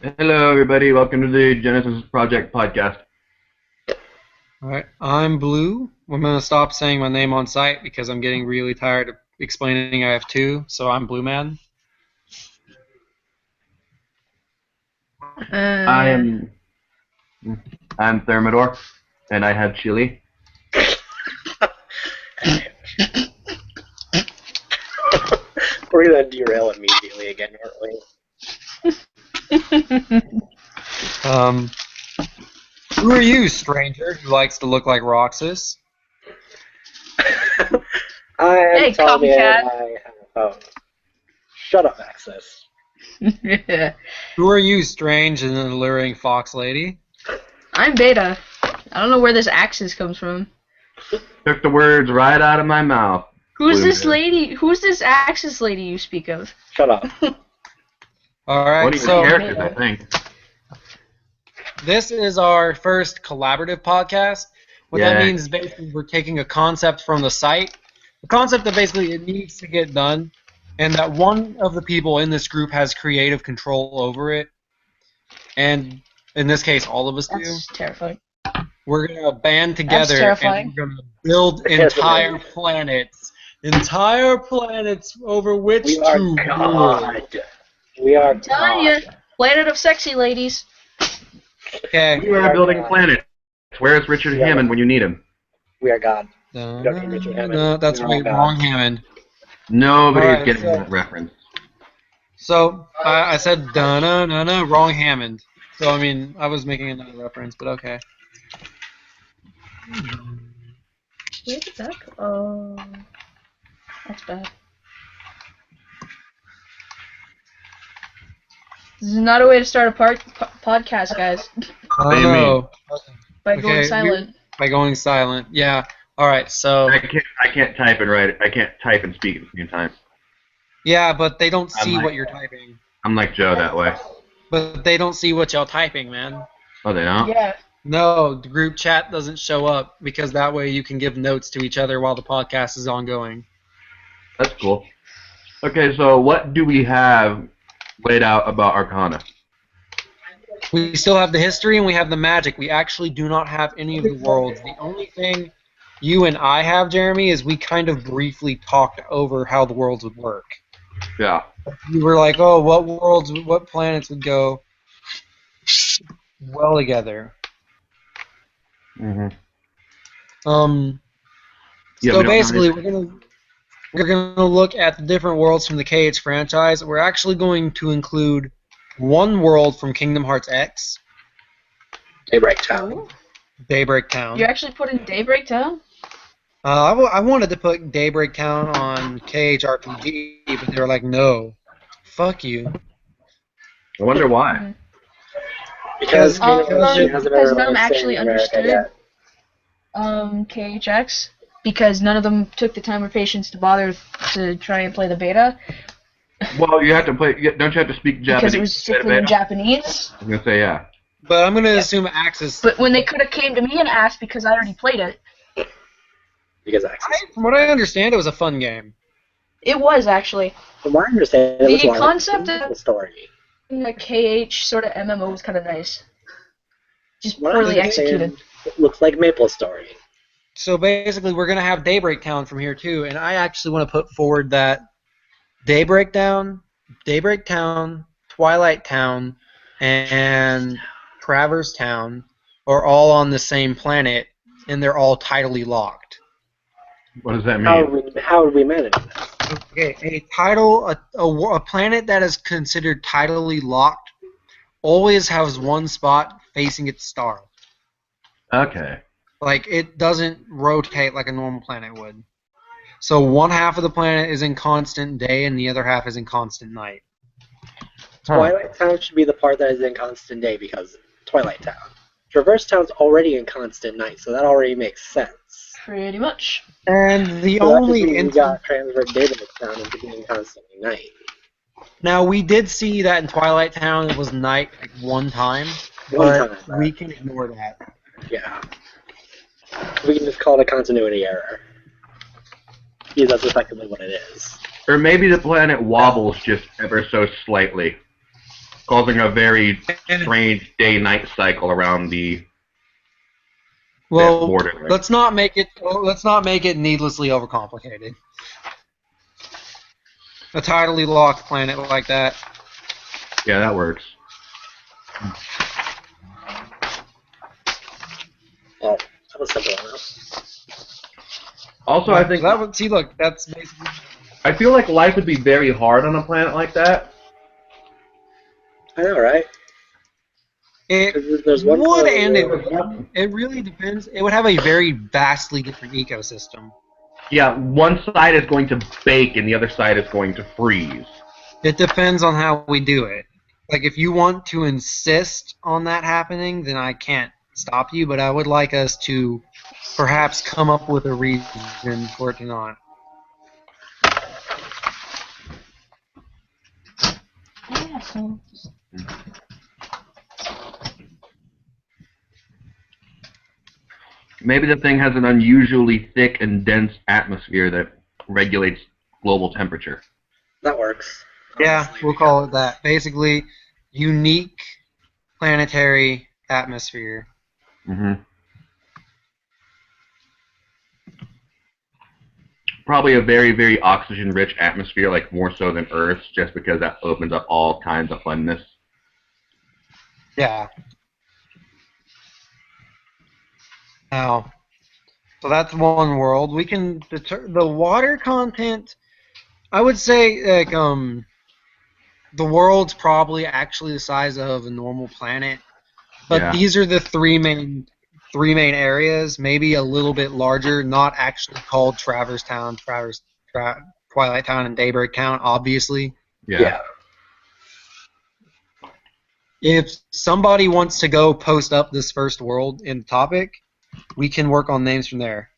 Hello, everybody. Welcome to the Genesis Project podcast. Alright, I'm Blue. I'm going to stop saying my name on site because I'm getting really tired of explaining I have two, so I'm Blue Man. I am I'm Thermidor, and I have chili. We're gonna derail immediately again, aren't we? Who are you, stranger, who likes to look like Roxas? I am Hey, Tommy and copycat. I have a phone. Shut up, Access. Who are you, strange and alluring fox lady? I'm Beta. I don't know where this Axis comes from. Took the words right out of my mouth. Who's Blue this man. lady? Who's this Axis lady you speak of? Shut up. One Alright, of your so characters, I think. this is our first collaborative podcast. What that means is basically we're taking a concept from the site, a concept that basically it needs to get done, and that one of the people in this group has creative control over it. And in this case, all of us do. That's terrifying. We're gonna band together terrifying. and we're gonna build Yes, entire it is. entire planets over which We are to rule. God. We are I'm telling you, God. planet of sexy ladies. Okay. We are building planets. Where's Richard Yeah. Hammond when you need him? We are God. No, Don't need Richard Hammond. no, that's We're right. all Wrong gods. Hammond. Nobody's Alright, getting so- that reference. So I said no, wrong Hammond. So I mean I was making another reference, but okay. Where did that go? Oh, that's bad. This is not a way to start a podcast, guys. What do you mean? By Okay, going silent. By going silent. Yeah. All right. So I can't type and write. I can't type and speak at the same time. yeah, but they don't I'm see like- what you're typing. I'm like Joe that way. But they don't see what y'all typing, man. Oh, they don't? Yeah. No, the group chat doesn't show up because that way you can give notes to each other while the podcast is ongoing. That's cool. Okay, so what do we have laid out about Arcana? We still have the history and we have the magic. We actually do not have any of the worlds. The only thing you and I have, Jeremy, is we kind of briefly talked over how the worlds would work. Yeah. We were like, oh, what planets would go well together. Mm-hmm. Yeah, So we don't basically, know we're gonna look at the different worlds from the KH franchise. We're actually going to include one world from Kingdom Hearts X, Daybreak Town. Ooh. Daybreak Town. You actually put in Daybreak Town? I wanted to put Daybreak Town on KHRPG, but they were like, no, fuck you. I wonder why. Because Um, Kingdom Hearts because hasn't none ever of them released actually in America understood. yet. KHX, because none of them took the time or patience to bother to try and play the beta, Well, you have to play. Don't you have to speak Japanese? because it was strictly in Japanese. I was gonna say yeah. But I'm gonna assume Axis. But when they could have came to me and asked, because I already played it, Because Access. From what I understand, it was a fun game. it was actually. From what I understand, it was The more like concept a of- story. The KH sort of MMO was kind of nice. Just What I poorly understand, executed. it looks like Maple Story. So basically, we're gonna have Daybreak Town from here too, and I actually want to put forward that Daybreak Town, Twilight Town, and Traverse Town are all on the same planet, and they're all tidally locked. What does that How mean? would we manage that? Okay, a planet that is considered tidally locked always has one spot facing its star. Okay. Like, it doesn't rotate like a normal planet would. So one half of the planet is in constant day and the other half is in constant night. Huh. Twilight Town should be the part that is in constant day because Twilight Town. Traverse Town's already in constant night, so that already makes sense. Pretty much. And the So that just only means we instance... got transferred Daybreak Town into being constantly night. Now, we did see that in Twilight Town it was night like one time, One but time, we can ignore that. Yeah. We can just call it a continuity error. Because that's effectively what it is. Or maybe the planet wobbles just ever so slightly. causing a very strange day-night cycle around the border. Right? Let's not make it needlessly overcomplicated. A tidally locked planet like that. Yeah, that works. Well, that was simple enough. Also, I think look, that's basically. I feel like life would be very hard on a planet like that. I know, right? It would, and it really depends. It would have a very vastly different ecosystem. Yeah, one side is going to bake and the other side is going to freeze. It depends on how we do it. Like, if you want to insist on that happening, then I can't stop you, but I would like us to perhaps come up with a reason for it to not. Yeah, so Maybe the thing has an unusually thick and dense atmosphere that regulates global temperature. That works. Yeah, Honestly, we'll call it that. Basically, unique planetary atmosphere. Mm-hmm. Probably a very, very oxygen-rich atmosphere, like more so than Earth's, just because that opens up all kinds of funness. Yeah. Now, so that's one world. We can deter the water content. I would say like the world's probably actually the size of a normal planet, but Yeah. these are the three main areas. Maybe a little bit larger, not actually called Traverse Town, Twilight Town, and Daybreak Town, obviously. Yeah. If somebody wants to go post up this first world in the topic, we can work on names from there.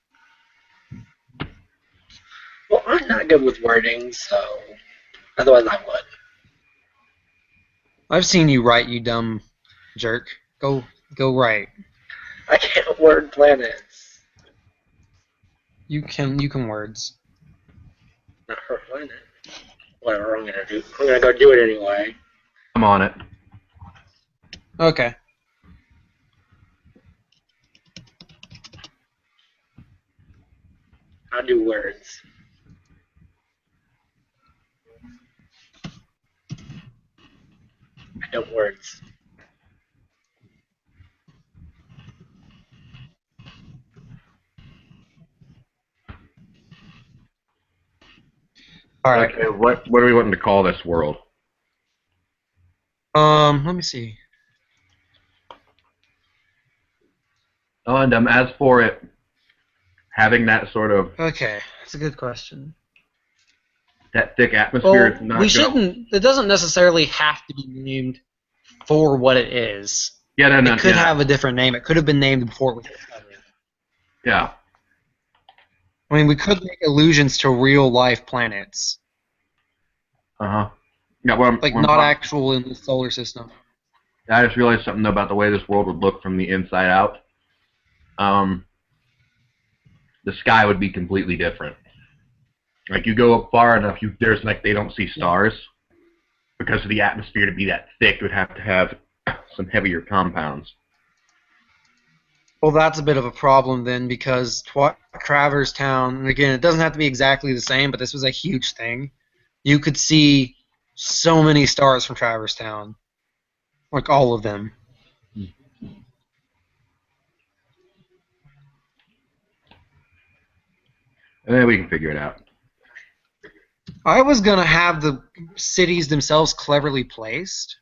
Well, I'm not good with wording, so otherwise I would. I've seen you write, you dumb jerk. Go write. I can't word planets. You can words. Not her planet. Whatever I'm gonna do. I'm gonna go do it anyway. I'm on it. Okay. I'll do words. I don't words. All right. Okay, what are we wanting to call this world? Let me see. Oh, and as for it having that sort of Okay, that's a good question. that thick atmosphere, it's Well, not we gonna- shouldn't. It doesn't necessarily have to be named for what it is. Yeah, no, It could yeah. have a different name. It could have been named before it was discovered. Yeah. I mean, we could make allusions to real life planets, Uh-huh. Yeah, well, like not actual in the solar system. I just realized something about the way this world would look from the inside out. The sky would be completely different. Like, you go up far enough, there's like they don't see stars. Because of the atmosphere to be that thick, it would have to have some heavier compounds. Well, that's a bit of a problem then, because Traverse Town, and again, it doesn't have to be exactly the same, but this was a huge thing. You could see so many stars from Traverse Town. Like, all of them. And then we can figure it out. I was going to have the cities themselves cleverly placed.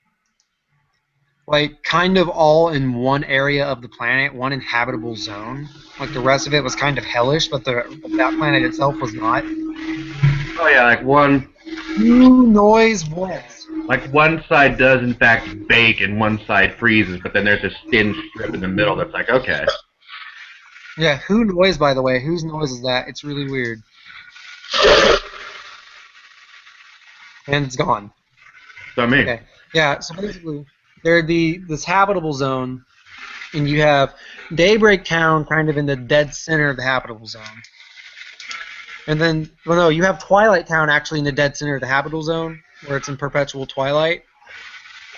Like, kind of all in one area of the planet, one inhabitable zone. Like, the rest of it was kind of hellish, but that planet itself was not. Oh yeah, like one Noise what? side does in fact bake and one side freezes, but then there's this thin strip in the middle that's like, okay. Yeah, who noise, by the way? Whose noise is that? It's really weird. And it's gone. So I mean, Okay. Yeah, so basically, there'd be this habitable zone, and you have Daybreak Town kind of in the dead center of the habitable zone. And then, well, no, you have Twilight Town actually in the dead center of the habitable zone, where it's in perpetual twilight.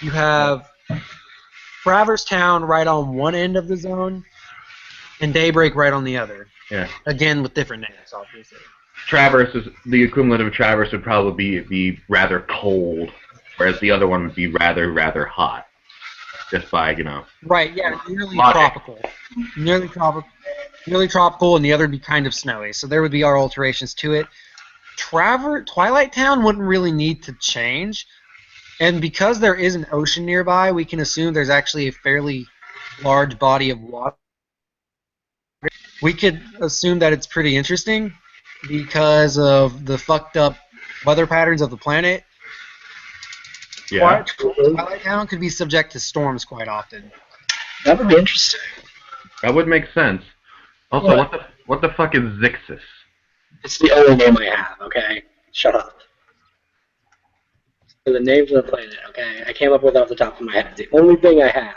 you have Traverse Town right on one end of the zone, and Daybreak right on the other. Yeah. Again, with different names, obviously. Traverse is the equivalent of Traverse would probably be rather cold, whereas the other one would be rather hot. Just by, Right, yeah, nearly logic. tropical. Nearly tropical, and the other would be kind of snowy. So there would be our alterations to it. Twilight Town wouldn't really need to change. And because there is an ocean nearby, we can assume there's actually a fairly large body of water. We could assume that it's pretty interesting because of the fucked up weather patterns of the planet. Yeah. Twilight Town could be subject to storms quite often. That would be interesting. That would make sense. Also, what the fuck is Zixus? It's the only name I have, okay? Shut up. So the names of the planet, okay? I came up with it off the top of my head. It's the only thing I have.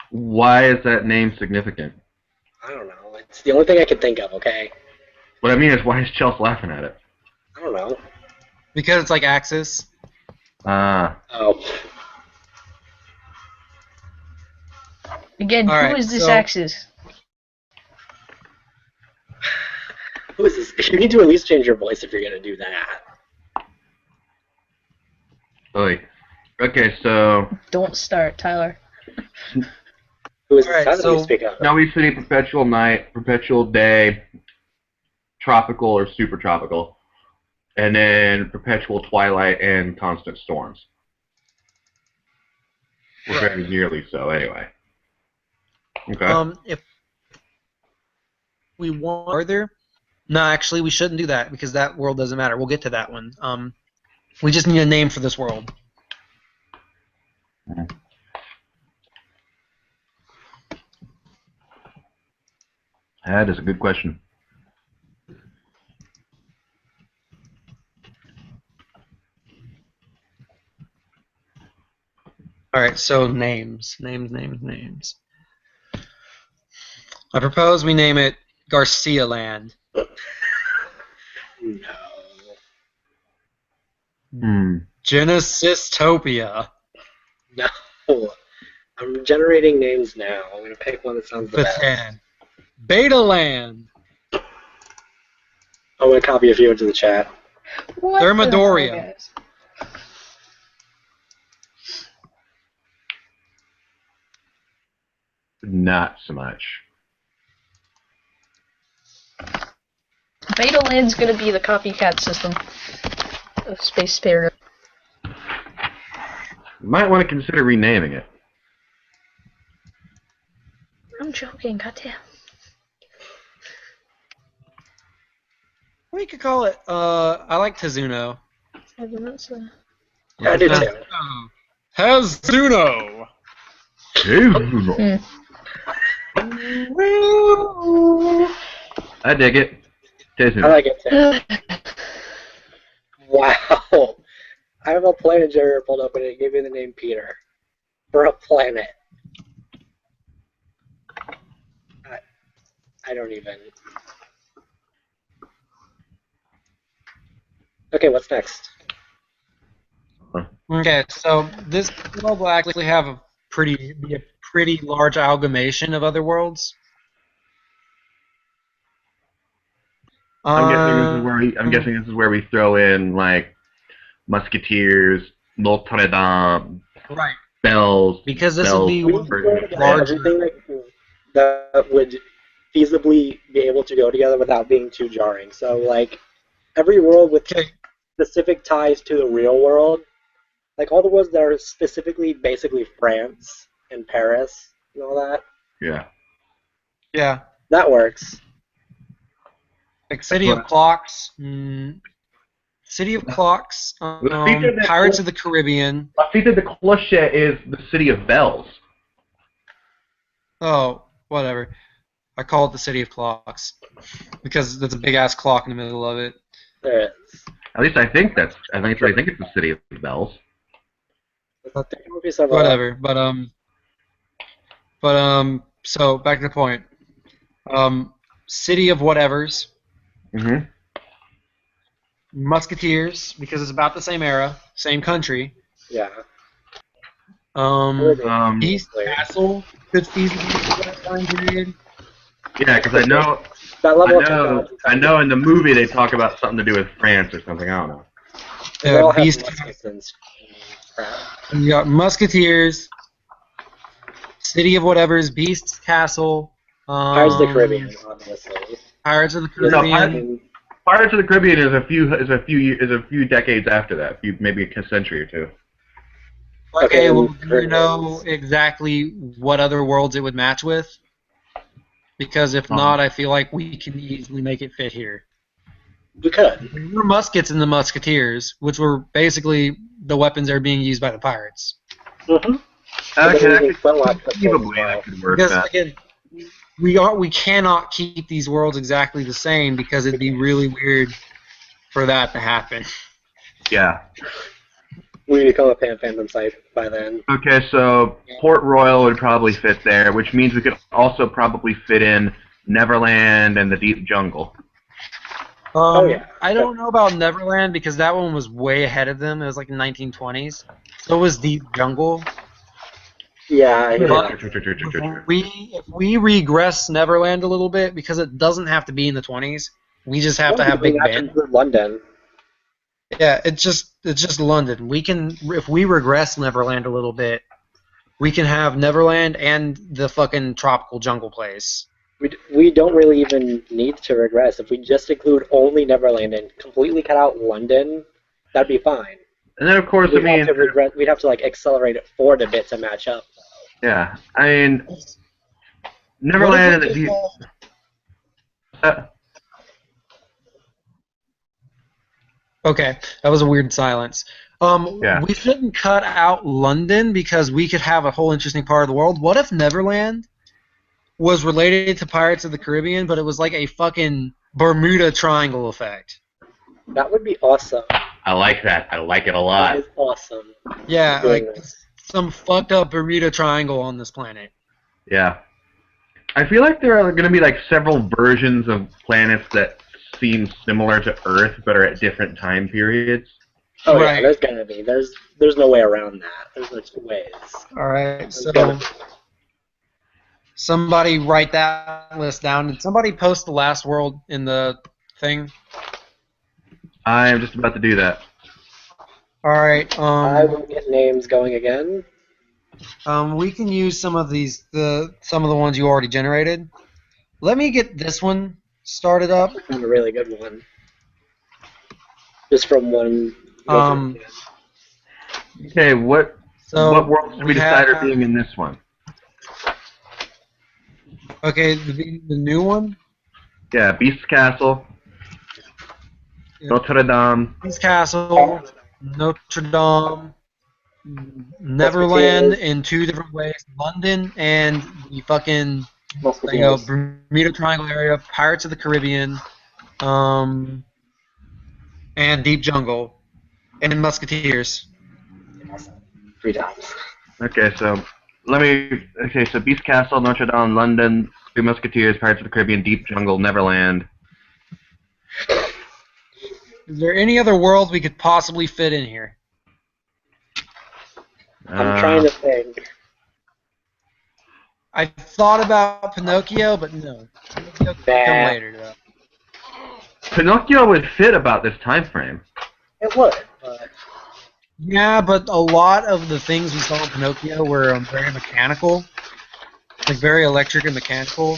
Why is that name significant? I don't know. It's the only thing I can think of, okay? What I mean is, why is Chelsea laughing at it? I don't know. Because it's like Axis. Ah. Oh. Again, All who right, is this so- Axis? Who is this? You need to at least change your voice if you're going to do that. Oy. Okay, so Don't start, Tyler. Who is All right, this? How do so- you speak up? Snowy City, Perpetual Night, Perpetual Day, Tropical or Super Tropical, and then Perpetual Twilight and Constant Storms. Or Right. very nearly so, anyway. Okay. If we want further, no, actually, we shouldn't do that because that world doesn't matter. We'll get to that one. We just need a name for this world. That is a good question. All right, so names. I propose we name it Garcia Land. No. Genesistopia. No. I'm generating names now. I'm going to pick one that sounds the best. Batan. Beta Land. I'm going to copy a few into the chat. What the Thermadoria. hell, guys? Not so much. Beta Land's gonna be the copycat system of Space Spirit. You might want to consider renaming it. I'm joking, goddamn. We could call it, I like Tizuno. I don't know, so- I do too. Hazuno. I dig it. I like it too. Wow. I have a planet generator pulled up and it gave me the name Peter. For a planet. I don't even. Okay, what's next? Okay, so this world will actually have a pretty large amalgamation of other worlds. I'm guessing this is where we throw in like Musketeers, Notre Dame, Right. Bells. Because this Bells will be version. larger. Everything that would feasibly be able to go together without being too jarring. So, like, every world with Okay. specific ties to the real world, like all the worlds that are specifically basically France and Paris and all that, Yeah. Yeah. that works. Like City of Clocks. City of Clocks. feature that- Pirates of the Caribbean. La Cité de Cloche is the city of bells. Oh, whatever. I call it the City of Clocks because there's a big ass clock in the middle of it. There is. At least I think it's the city of bells. There would be several. Whatever. So back to the point. City of whatevers. Mm-hmm. Musketeers, because it's about the same era, same country. Yeah. Beast Castle could feasibly be that time period. Yeah, because I know That level of technology. I know in the movie they talk about something to do with France or something. I don't know. They all have Beast muskets and crap. You got Musketeers, City of Whatever's, Beast's Castle. Pirates of the Caribbean, obviously. Pirates of the No, Caribbean. Pirates of the Caribbean is a few decades after that, maybe a century or two. Okay, well, do you know exactly what other worlds it would match with? Because if not, I feel like we can easily make it fit here. We could. There were muskets in the Musketeers, which were basically the weapons that are being used by the pirates. Mm-hmm. Conceivably, that could work. Because again, we cannot keep these worlds exactly the same because it'd be really weird for that to happen. Yeah. We become a fandom site by then. Okay, so Port Royal would probably fit there, which means we could also probably fit in Neverland and the Deep Jungle. Yeah. I don't know about Neverland because that one was way ahead of them. It was like the 1920s. So was Deep Jungle. Yeah. If we regress Neverland a little bit, because it doesn't have to be in the 20s, we just have to have Big Ben. London. Yeah, it's just London. We can, if we regress Neverland a little bit, we can have Neverland and the fucking tropical jungle place. We don't really even need to regress. If we just include only Neverland and completely cut out London, that'd be fine. And then, of course, we'd have to like accelerate it forward a bit to match up. Yeah, I mean, Neverland and the Deep. Okay, that was a weird silence. We shouldn't cut out London because we could have a whole interesting part of the world. What if Neverland was related to Pirates of the Caribbean, but it was like a fucking Bermuda Triangle effect? That would be awesome. I like that. I like it a lot. That is awesome. Yeah, like some fucked up Bermuda Triangle on this planet. Yeah. I feel like there are going to be like several versions of planets that seem similar to Earth, but are at different time periods. Oh right. Yeah, there's gonna be. There's no way around that. There's no two ways. All right, so somebody write that list down. Did somebody post the last world in the thing? I am just about to do that. All right. I will get names going again. We can use some of these, some of the ones you already generated. Let me get this one started up. I found a really good one. Just from one. Okay, what worlds did we decide are being in this one? Okay, the new one? Yeah, Beast's Castle. Yeah. Notre Dame. Beast's Castle, Notre Dame, Neverland in two different ways, London and the fucking Bermuda Triangle area, Pirates of the Caribbean, and Deep Jungle, and Musketeers. 3 times. Okay, so so Beast Castle, Notre Dame, London, 3 Musketeers, Pirates of the Caribbean, Deep Jungle, Neverland. Is there any other world we could possibly fit in here? I'm trying to think. I thought about Pinocchio, but no. Pinocchio could come later, though. Pinocchio would fit about this time frame. It would, but... Yeah, but a lot of the things we saw in Pinocchio were very mechanical. Like, very electric and mechanical.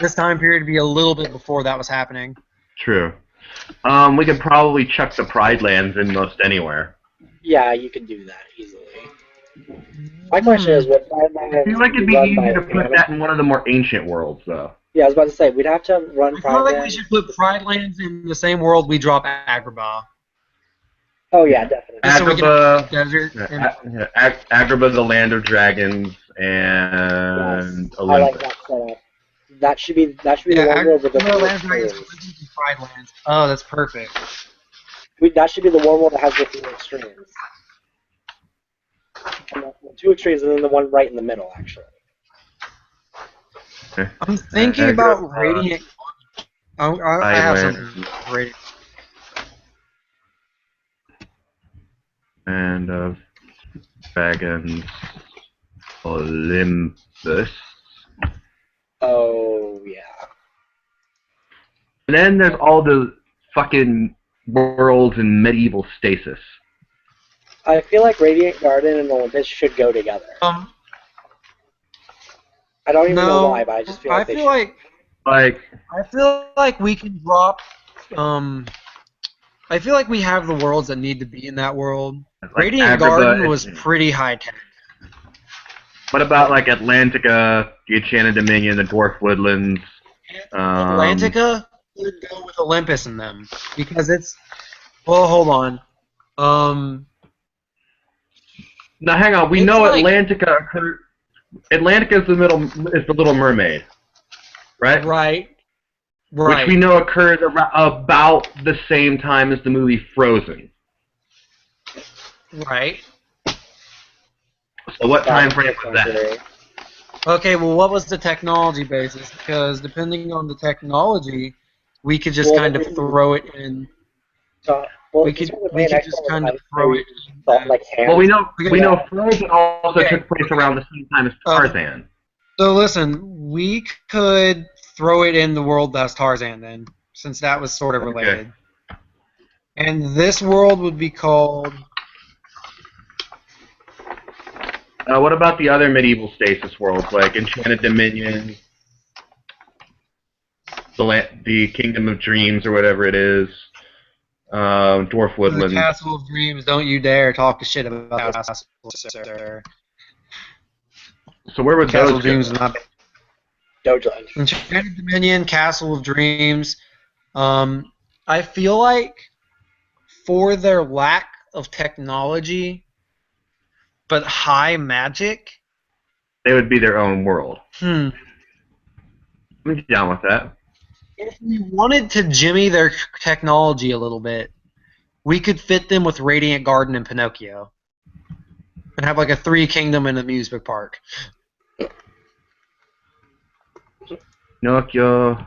This time period would be a little bit before that was happening. True. We could probably chuck the Pride Lands in most anywhere. Yeah, you could do that easily. My question is, would Pride Lands... I feel like it'd be easy to put that in one of the more ancient worlds, though. Yeah, I was about to say, we'd have to run Pride Lands... I feel like we should put Pride Lands in the same world we drop Agrabah. Oh, yeah, definitely. Agrabah, desert Agrabah, the land of dragons, and Olympus. I like that setup. That should be the one world with the Pride Lands. Oh, that's perfect. That should be the one world that has the 2 extremes. And the 2 extremes, and then the one right in the middle, actually. Okay. I'm thinking about Radiant. I have something Radiant. And of dragons. Olympus. Oh, yeah. And then there's all the fucking worlds in medieval stasis. I feel like Radiant Garden and Olympus should go together. I don't even know why, but I just feel like they should. I feel like we can drop. I feel like we have the worlds that need to be in that world. Like Radiant Garden was pretty high tech. What about like Atlantica, the Enchanted Dominion, the Dwarf Woodlands? Atlantica would go with Olympus in them because it's. Well, hold on. Now hang on. We know Atlantica occurred. Atlantica is the Little Mermaid, right? Right. Which we know occurs about the same time as the movie Frozen. Right. So what time frame was that? Okay, well, what was the technology basis? Because depending on the technology, we could just kind of throw it in. We could just kind of throw it in. Well, we know Frozen also took place around the same time as Tarzan. So listen, we could throw it in the world that's Tarzan then, since that was sort of related. Okay. And this world would be called... what about the other medieval stasis worlds, like Enchanted Dominion, the Kingdom of Dreams, or whatever it is, Dwarf Woodland. The Castle of Dreams, don't you dare talk shit about Castle, sir. So where would Castle those of Dreams go? not Dogeland. Enchanted Dominion, Castle of Dreams. I feel like for their lack of technology, but high magic, they would be their own world. I'm down with that. If we wanted to jimmy their technology a little bit, we could fit them with Radiant Garden and Pinocchio, and have like a 3-kingdom and amusement park. Pinocchio,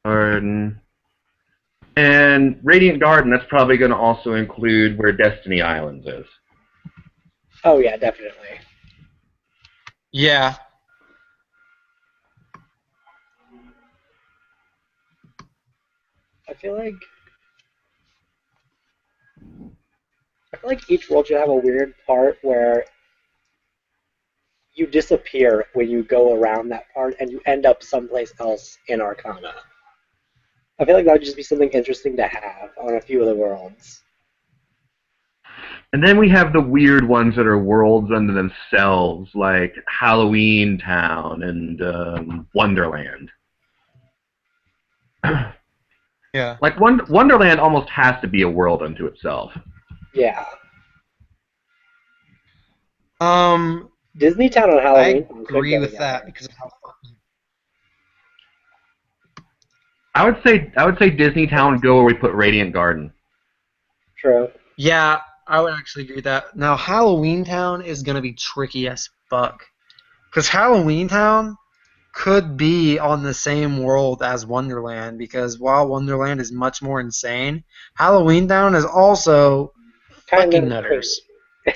Garden, and Radiant Garden. That's probably going to also include where Destiny Islands is. Oh yeah, definitely. Yeah. I feel like each world should have a weird part where you disappear when you go around that part and you end up someplace else in Arcana. I feel like that would just be something interesting to have on a few of the worlds. And then we have the weird ones that are worlds unto themselves, like Halloween Town and Wonderland. Yeah. Like Wonderland almost has to be a world unto itself. Yeah. Disney Town on Halloween. I agree with that because of how fucking. I would say Disney Town would go where we put Radiant Garden. True. Yeah, I would actually agree with that. Now Halloween Town is gonna be tricky as fuck, because Halloween Town could be on the same world as Wonderland, because while Wonderland is much more insane, Halloween Town is also fucking nutters.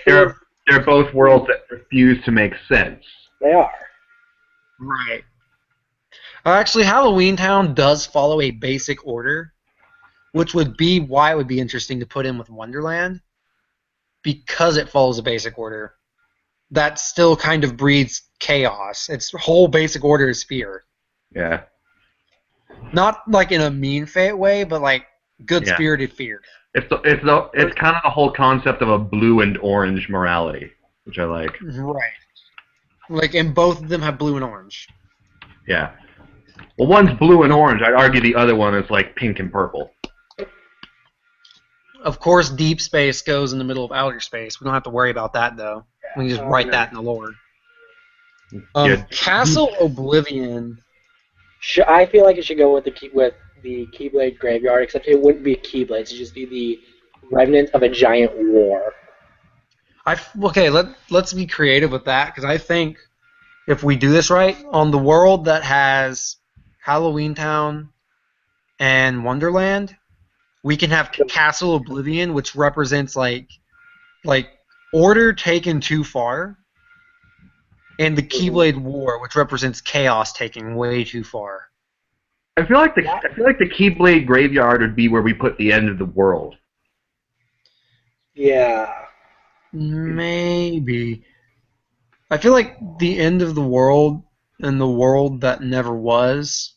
They're both worlds that refuse to make sense. They are. Right. Actually, Halloween Town does follow a basic order, which would be why it would be interesting to put in with Wonderland, because it follows a basic order. That still kind of breeds chaos. Its whole basic order is fear. Yeah. Not like in a mean way, but like good-spirited fear. It's kind of the whole concept of a blue and orange morality, which I like. Right. Like, and both of them have blue and orange. Yeah. Well, one's blue and orange. I'd argue the other one is like pink and purple. Of course, deep space goes in the middle of outer space. We don't have to worry about that, though. We can just write that in the lore. Castle Oblivion. I feel like it should go with the Keyblade Graveyard, except it wouldn't be a Keyblade. It should just be the remnant of a giant war. Let's be creative with that, because I think if we do this right, on the world that has Halloween Town and Wonderland, we can have Castle Oblivion, which represents like order taken too far, and the Keyblade War, which represents chaos taking way too far. I feel like the Keyblade Graveyard would be where we put the end of the world. Yeah. Maybe. I feel like the end of the world and the world that never was.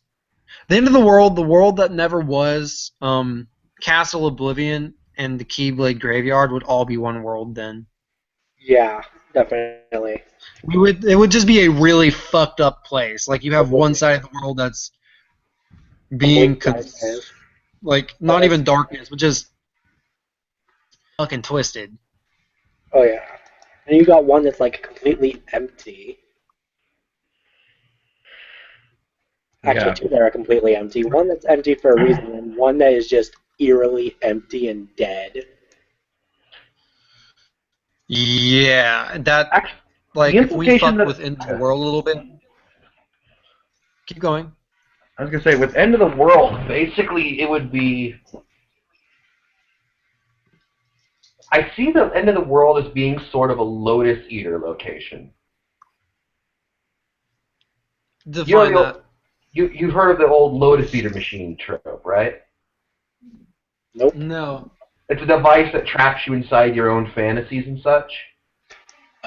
The end of the world that never was, Castle Oblivion, and the Keyblade Graveyard would all be one world then. Yeah, definitely. It would just be a really fucked up place. Like, you have one side of the world that's being like, not even darkness, but just fucking twisted. Oh yeah. And you got one that's like completely empty. Actually, Yeah. two that are completely empty. One that's empty for a reason, and one that is just eerily empty and dead. Yeah, that, Actually, like, the if we implication fucked that- with End of the World a little bit. Keep going. I was gonna say, with End of the World, basically it would be. I see the End of the World as being sort of a Lotus Eater location. Define that. You've heard of the old Lotus Eater machine trope, right? Nope. No. It's a device that traps you inside your own fantasies and such.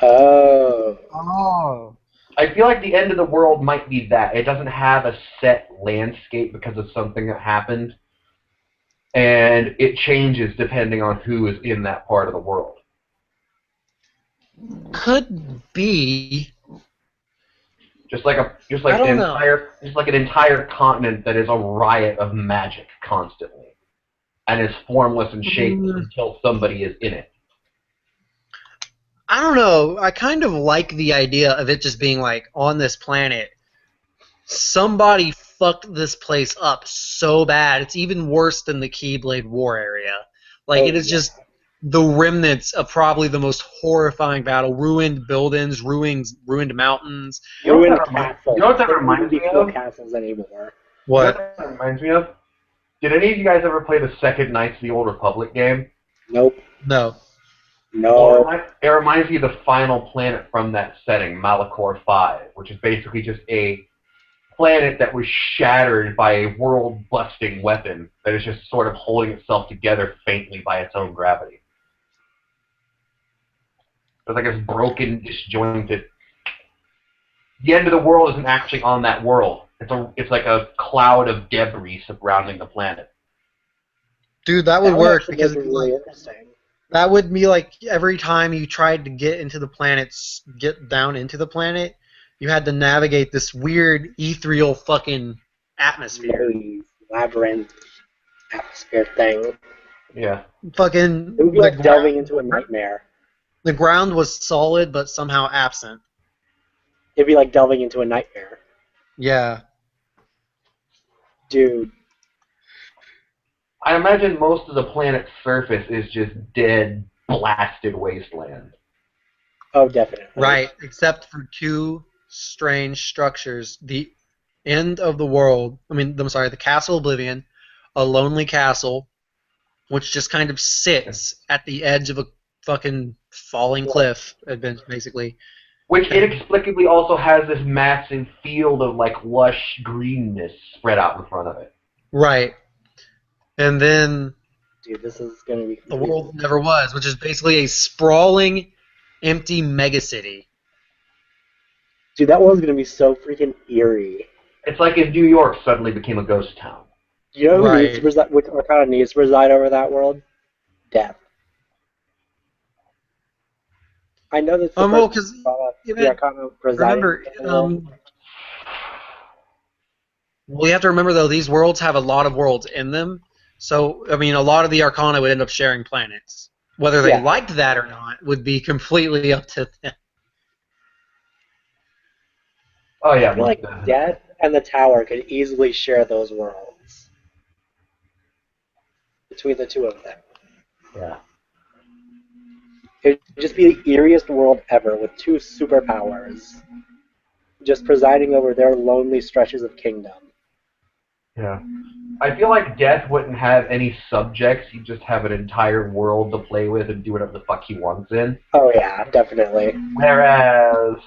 Oh. Oh. I feel like the End of the World might be that. It doesn't have a set landscape because of something that happened, and it changes depending on who is in that part of the world. Could be. Just like I don't know. an entire continent that is a riot of magic constantly, and is formless and shapeless until somebody is in it. I don't know. I kind of like the idea of it just being like, on this planet, somebody fucked this place up so bad. It's even worse than the Keyblade War area. Like, it is just the remnants of probably the most horrifying battle. Ruined buildings, ruined mountains. Ruined castles. You know what that reminds me of? Castles anymore. What? You know what that reminds me of? Did any of you guys ever play the second Knights of the Old Republic game? Nope. No. No. Well, it reminds me of the final planet from that setting, Malachor 5, which is basically just a planet that was shattered by a world-busting weapon that is just sort of holding itself together faintly by its own gravity. It's like it's broken, disjointed. The end of the world isn't actually on that world. It's like a cloud of debris surrounding the planet. Dude, that would work because really interesting. that would be like every time you tried to get into the planets, get down into the planet, you had to navigate this weird ethereal fucking atmosphere. Very labyrinth atmosphere thing. Yeah. Fucking It would be like delving into a nightmare. the ground was solid but somehow absent. It'd be like delving into a nightmare. Yeah. Dude. I imagine most of the planet's surface is just dead, blasted wasteland. Oh, definitely. Right, except for two strange structures. The end of the world, the Castle Oblivion, a lonely castle, which just kind of sits at the edge of a fucking falling cliff, basically. Which inexplicably also has this massive field of, like, lush greenness spread out in front of it. Right. And then Dude, this is going to be... the world never was, which is basically a sprawling, empty megacity. Dude, that world's going to be so freaking eerie. It's like if New York suddenly became a ghost town. You know who Right. needs to reside, which Arcana needs to reside over that world? Death. I know that's the Well, first because the Arcana residing remember, in the world. well, you have to remember though, these worlds have a lot of worlds in them. So, a lot of the Arcana would end up sharing planets. Whether they liked that or not would be completely up to them. Oh, yeah. I feel like Death and the Tower could easily share those worlds. Between the two of them. Yeah. It would just be the eeriest world ever with two superpowers. Just presiding over their lonely stretches of kingdom. Yeah. I feel like Death wouldn't have any subjects. He'd just have an entire world to play with and do whatever the fuck he wants in. Oh yeah, definitely. Whereas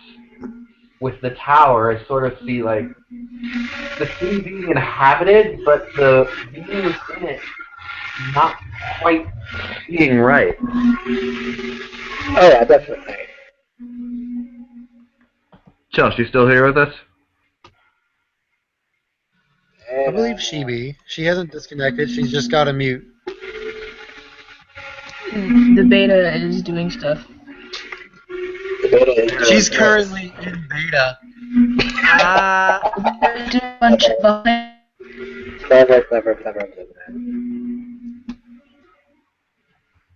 with the tower, I sort of see like the city being inhabited, but the beings in it not quite being right. Oh yeah, definitely. Chelsea, still here with us? I believe she be. She hasn't disconnected. She's just got a mute. The beta is doing stuff. The beta is She's currently in beta. Clever.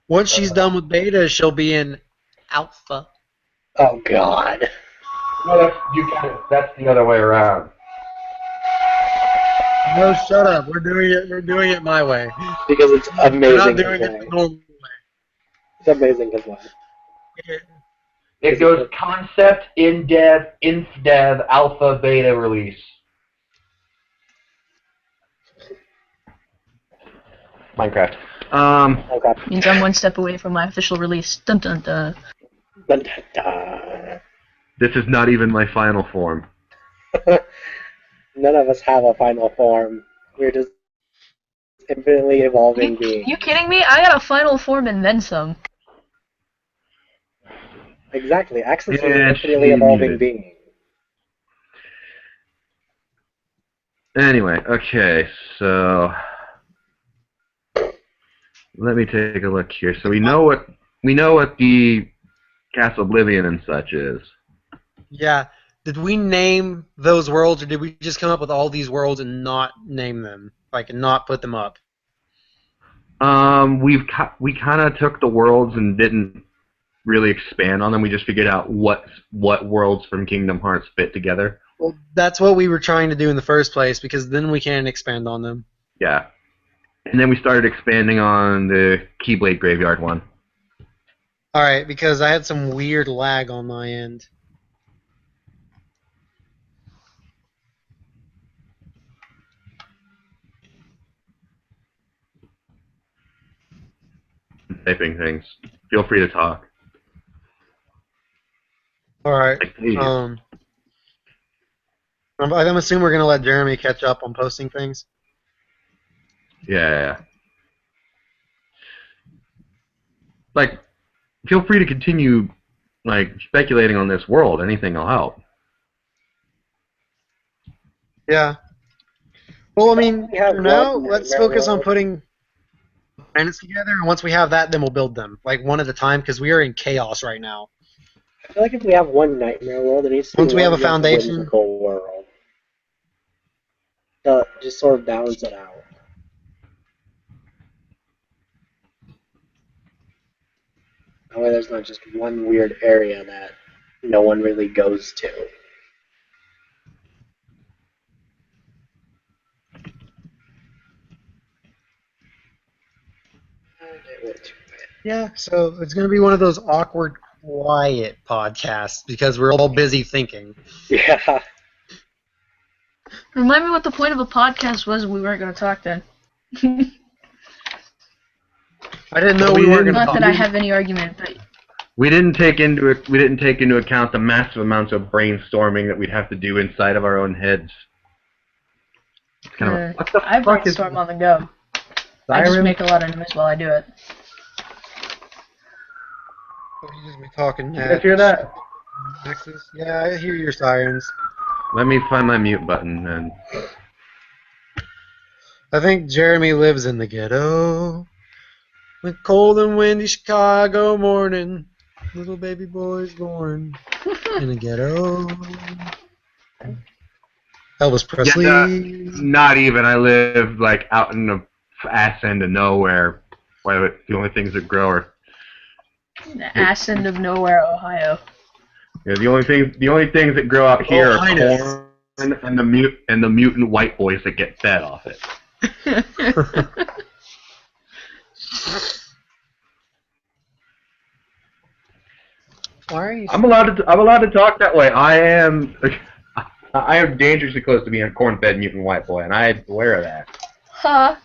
Once she's done with beta, she'll be in alpha. Oh God. No, that's the other way around. No, shut up. We're doing it my way. Because it's We're amazing. not doing it the normal way. It's amazing as well. It goes concept, in-dev, inf-dev, alpha, beta release. Minecraft. Okay. Means I'm one step away from my official release. Dun dun dun. Dun, dun, dun. This is not even my final form. None of us have a final form. We're just infinitely evolving beings. You kidding me? I got a final form and then some. Exactly. Access Yeah, is an infinitely evolving being. Anyway, okay, so let me take a look here. So we know what the Castle Oblivion and such is. Yeah. Did we name those worlds, or did we just come up with all these worlds and not name them, like, and not put them up? We kind of took the worlds and didn't really expand on them. We just figured out what worlds from Kingdom Hearts fit together. Well, that's what we were trying to do in the first place, because then we can expand on them. Yeah. And then we started expanding on the Keyblade Graveyard one. Alright, because I had some weird lag on my end. Typing things. Feel free to talk. Alright. Like, please. I'm assuming we're going to let Jeremy catch up on posting things. Yeah. Like, feel free to continue, like, speculating on this world. Anything will help. Yeah. Well, I mean, We have for now, one let's nightmare focus on world. putting planets together, and once we have that, then we'll build them, like, one at a time, because we are in chaos right now. I feel like if we have one nightmare world, it needs to be Once we have one a foundation. whimsical world. To just sort of balance it out. That way there's not just one weird area that no one really goes to. Yeah, so it's going to be one of those awkward, quiet podcasts, because we're all busy thinking. Yeah. Remind me what the point of a podcast was. We weren't going to talk then. I didn't know we weren't going to Not talk. that I have any argument, but We didn't take into account the massive amounts of brainstorming that we'd have to do inside of our own heads. It's kind of what the I fuck is brainstorm on the go. I just Skyrim? make a lot of noise while I do it. You just be talking. You guys hear that? Nexus? Yeah, I hear your sirens. Let me find my mute button and I think Jeremy lives in the ghetto. The cold and windy Chicago morning. Little baby boy's born in the ghetto. Elvis Presley. Yeah, not even. I live like out in the ass end of nowhere. Where the only things that grow are The ass end of nowhere, Ohio. the only things that grow out here are Highness. corn and the mutant white boys that get fed off it. Why are you? I'm allowed to talk that way. I am dangerously close to being a corn-fed mutant white boy, and I'm aware of that. Huh.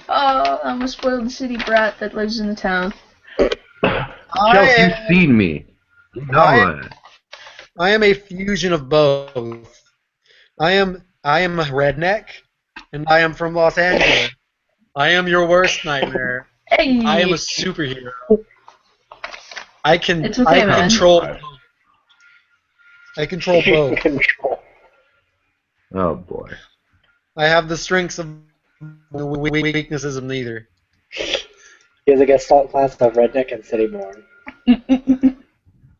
Oh, I'm a spoiled city brat that lives in the town. Chelsea, you've seen me. You know that. I am a fusion of both. I am a redneck, and I am from Los Angeles. I am your worst nightmare. Hey! I am a superhero. I can It's okay, man. I control both. Control. Oh boy. I have the strengths of the weaknesses of neither. He has a guest salt class of redneck and city-born.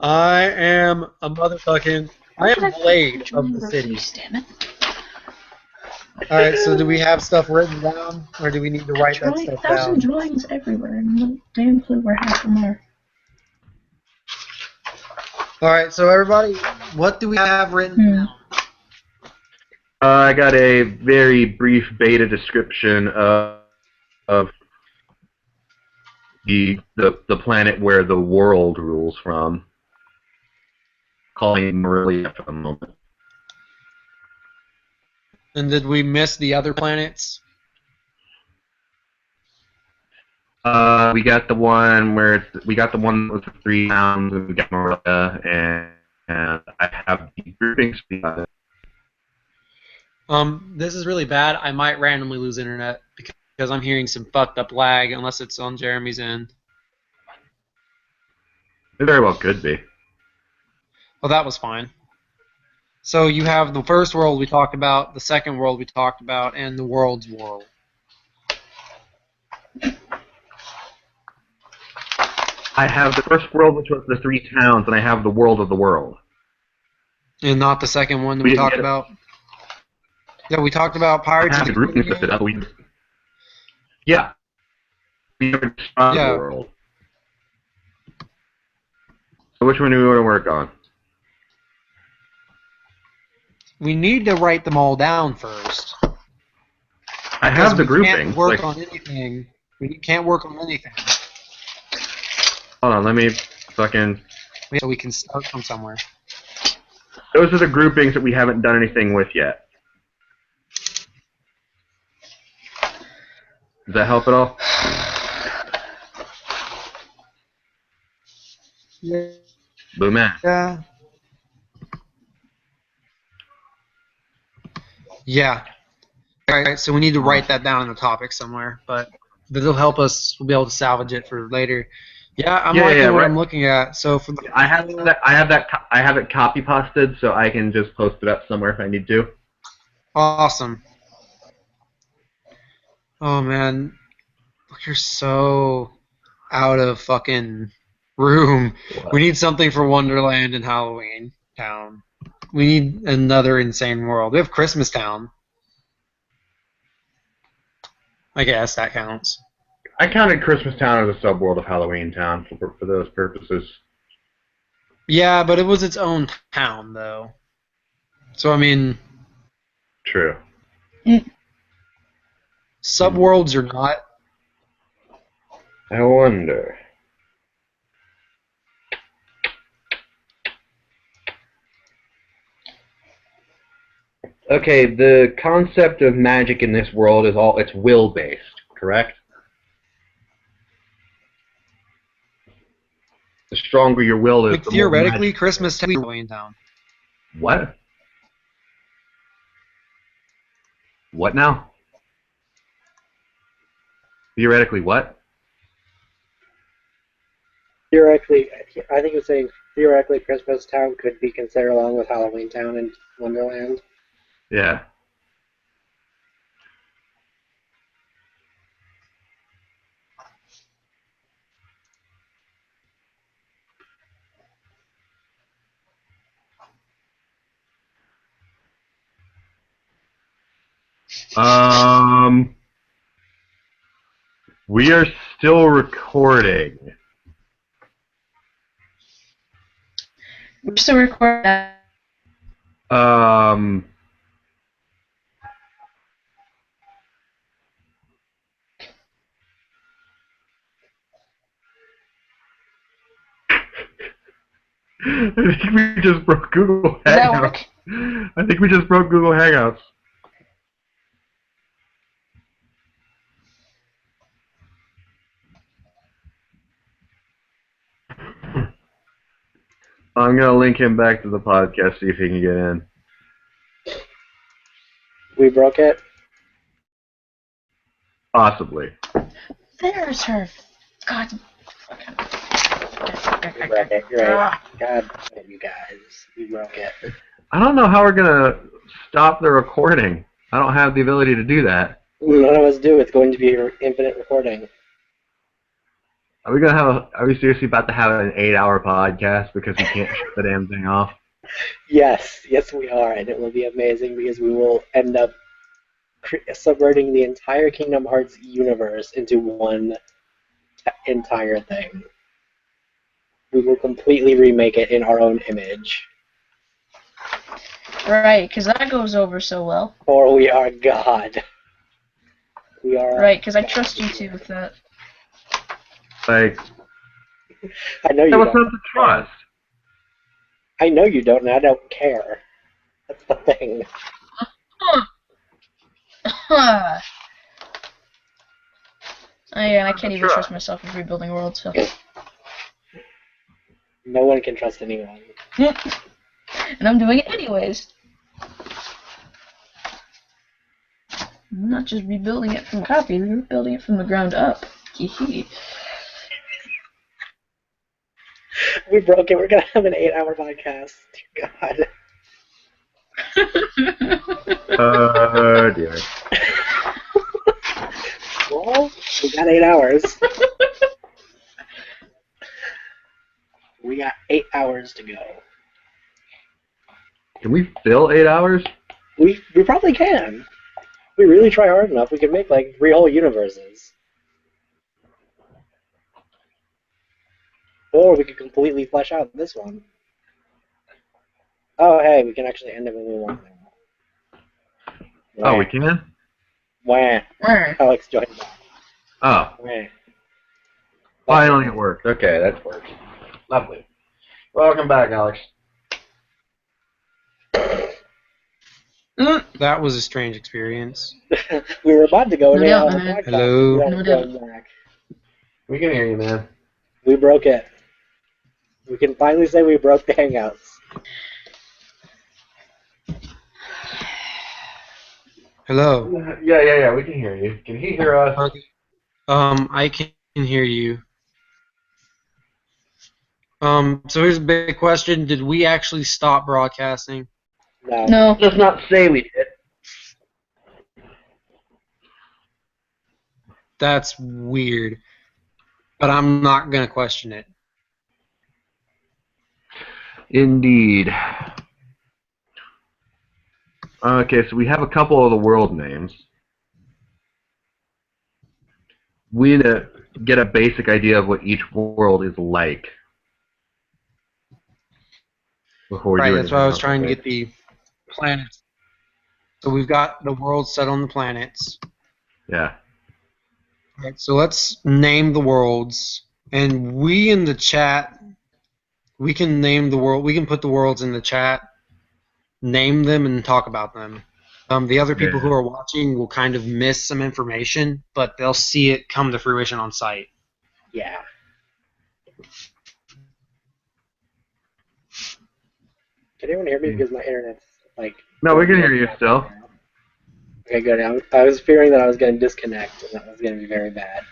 I am a motherfucking. I am Blade of the city. Damn it. Alright, so do we have stuff written down, or do we need to write that stuff down? Drawings everywhere, and no damn clue where half of them are. Alright, so everybody, what do we have written down? I got a very brief beta description of the planet where the world rules from, calling it Marilia for the moment. And did we miss the other planets? We got the one where we got the one with the 3 towns, and we got Marilia, and I have the groupings behind it. This is really bad. I might randomly lose internet because I'm hearing some fucked up lag, unless it's on Jeremy's end. It very well could be. Well, that was fine. So you have the first world we talked about, the second world we talked about, and the world's world. I have the first world, which was the 3 towns, and I have the world of the world. And not the second one that We we didn't talked get it. about? Yeah, we talked about I Pirates have of the the groupings listed up. Yeah. We have the Yeah. world. So which one do we want to work on? We need to write them all down first. I have the We groupings. can't work like, on anything. We can't work on anything. hold on, let me fucking... So we can start from somewhere. Those are the groupings that we haven't done anything with yet. Does that help at all? Boom man. Yeah. Yeah. Alright, so we need to write that down in the topic somewhere, but that'll help us. We'll be able to salvage it for later. Yeah, I'm liking what right. I'm looking at. So for the I have it copy pasted, so I can just post it up somewhere if I need to. awesome. Oh man, you're so out of fucking room. We need something for Wonderland and Halloween Town. We need another insane world. We have Christmas Town. I guess that counts. I counted Christmas Town as a subworld of Halloween Town for those purposes. Yeah, but it was its own town, though. So, I mean, True. subworlds or not. I wonder. Okay, the concept of magic in this world is it's will-based, correct? The stronger your will is, Like, the more theoretically, magic. Christmas Town is Halloween Town. What? What now? Theoretically, what? Theoretically, I think he was saying theoretically Christmas Town could be considered along with Halloween Town and Wonderland. Yeah. We are still recording. We're still recording. I think we just broke Google Does that Hangouts. work? I think we just broke Google Hangouts. I'm gonna link him back to the podcast, see if he can get in. We broke it. Possibly. There's her. God. We broke it. You're right. God damn you guys. We broke it. I don't know how we're gonna stop the recording. I don't have the ability to do that. None of us do. It's going to be infinite recording. Are we seriously about to have an 8-hour podcast because we can't shut the damn thing off? Yes, we are, and it will be amazing because we will end up subverting the entire Kingdom Hearts universe into one entire thing. We will completely remake it in our own image. Right, because that goes over so well. Or we are God. We are. Right, because I trust you too with that. Like, I know you that was don't. not the trust. I know you don't, and I don't care. That's the thing. I can't even trust myself with rebuilding worlds, so. No one can trust anyone. And I'm doing it anyways. I'm not just rebuilding it from a copy, we're rebuilding it from the ground up. Hee. We broke it. We're gonna have an 8-hour podcast. Dear God. Oh dear. Well, we got 8 hours. We got 8 hours to go. Can we fill 8 hours? We probably can. If we really try hard enough, we can make like 3 whole universes. Or we could completely flesh out this one. Oh, hey, we can actually end it when we want. Oh, we can? Wah. Alex joined back. Oh. Wah. Finally it worked. Okay, that works. Lovely. Welcome back, Alex. That was a strange experience. We were about to go No in doubt, on the man. podcast. Hello. We No gotta doubt. go back. We can hear you, man. We broke it. We can finally say we broke the Hangouts. Hello. Yeah, we can hear you. Can he hear us? Okay. I can hear you. So here's a big question. Did we actually stop broadcasting? No. No. Let's not say we did. That's weird. But I'm not going to question it. Indeed. Okay, so we have a couple of the world names. We need to get a basic idea of what each world is like. Before we Right, do that's why I anything was else, trying to right? get the planets. So we've got the world set on the planets. Yeah. Right, so let's name the worlds. And we in the chat, we can name the world. We can put the worlds in the chat, name them, and talk about them. The other people who are watching will kind of miss some information, but they'll see it come to fruition on site. Yeah. Can anyone hear me? Because my internet's like. No, we can hear you still. Okay, good. I was fearing that I was going to disconnect, and that was going to be very bad.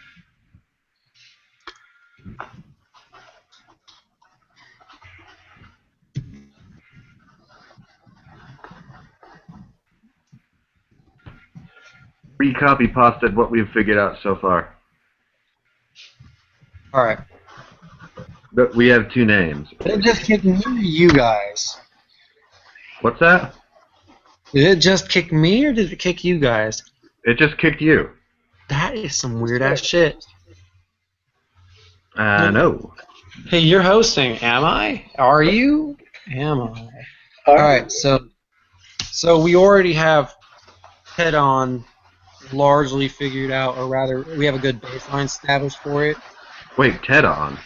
Recopy pasted what we've figured out so far. All right. But we have 2 names. Did it just kick me or you guys? What's that? Did it just kick me or did it kick you guys? It just kicked you. That is some weird ass shit. No. Hey, you're hosting, am I? Are you? Am I? All right, so we already have head-on largely figured out, or rather, we have a good baseline established for it. Wait, Ted on.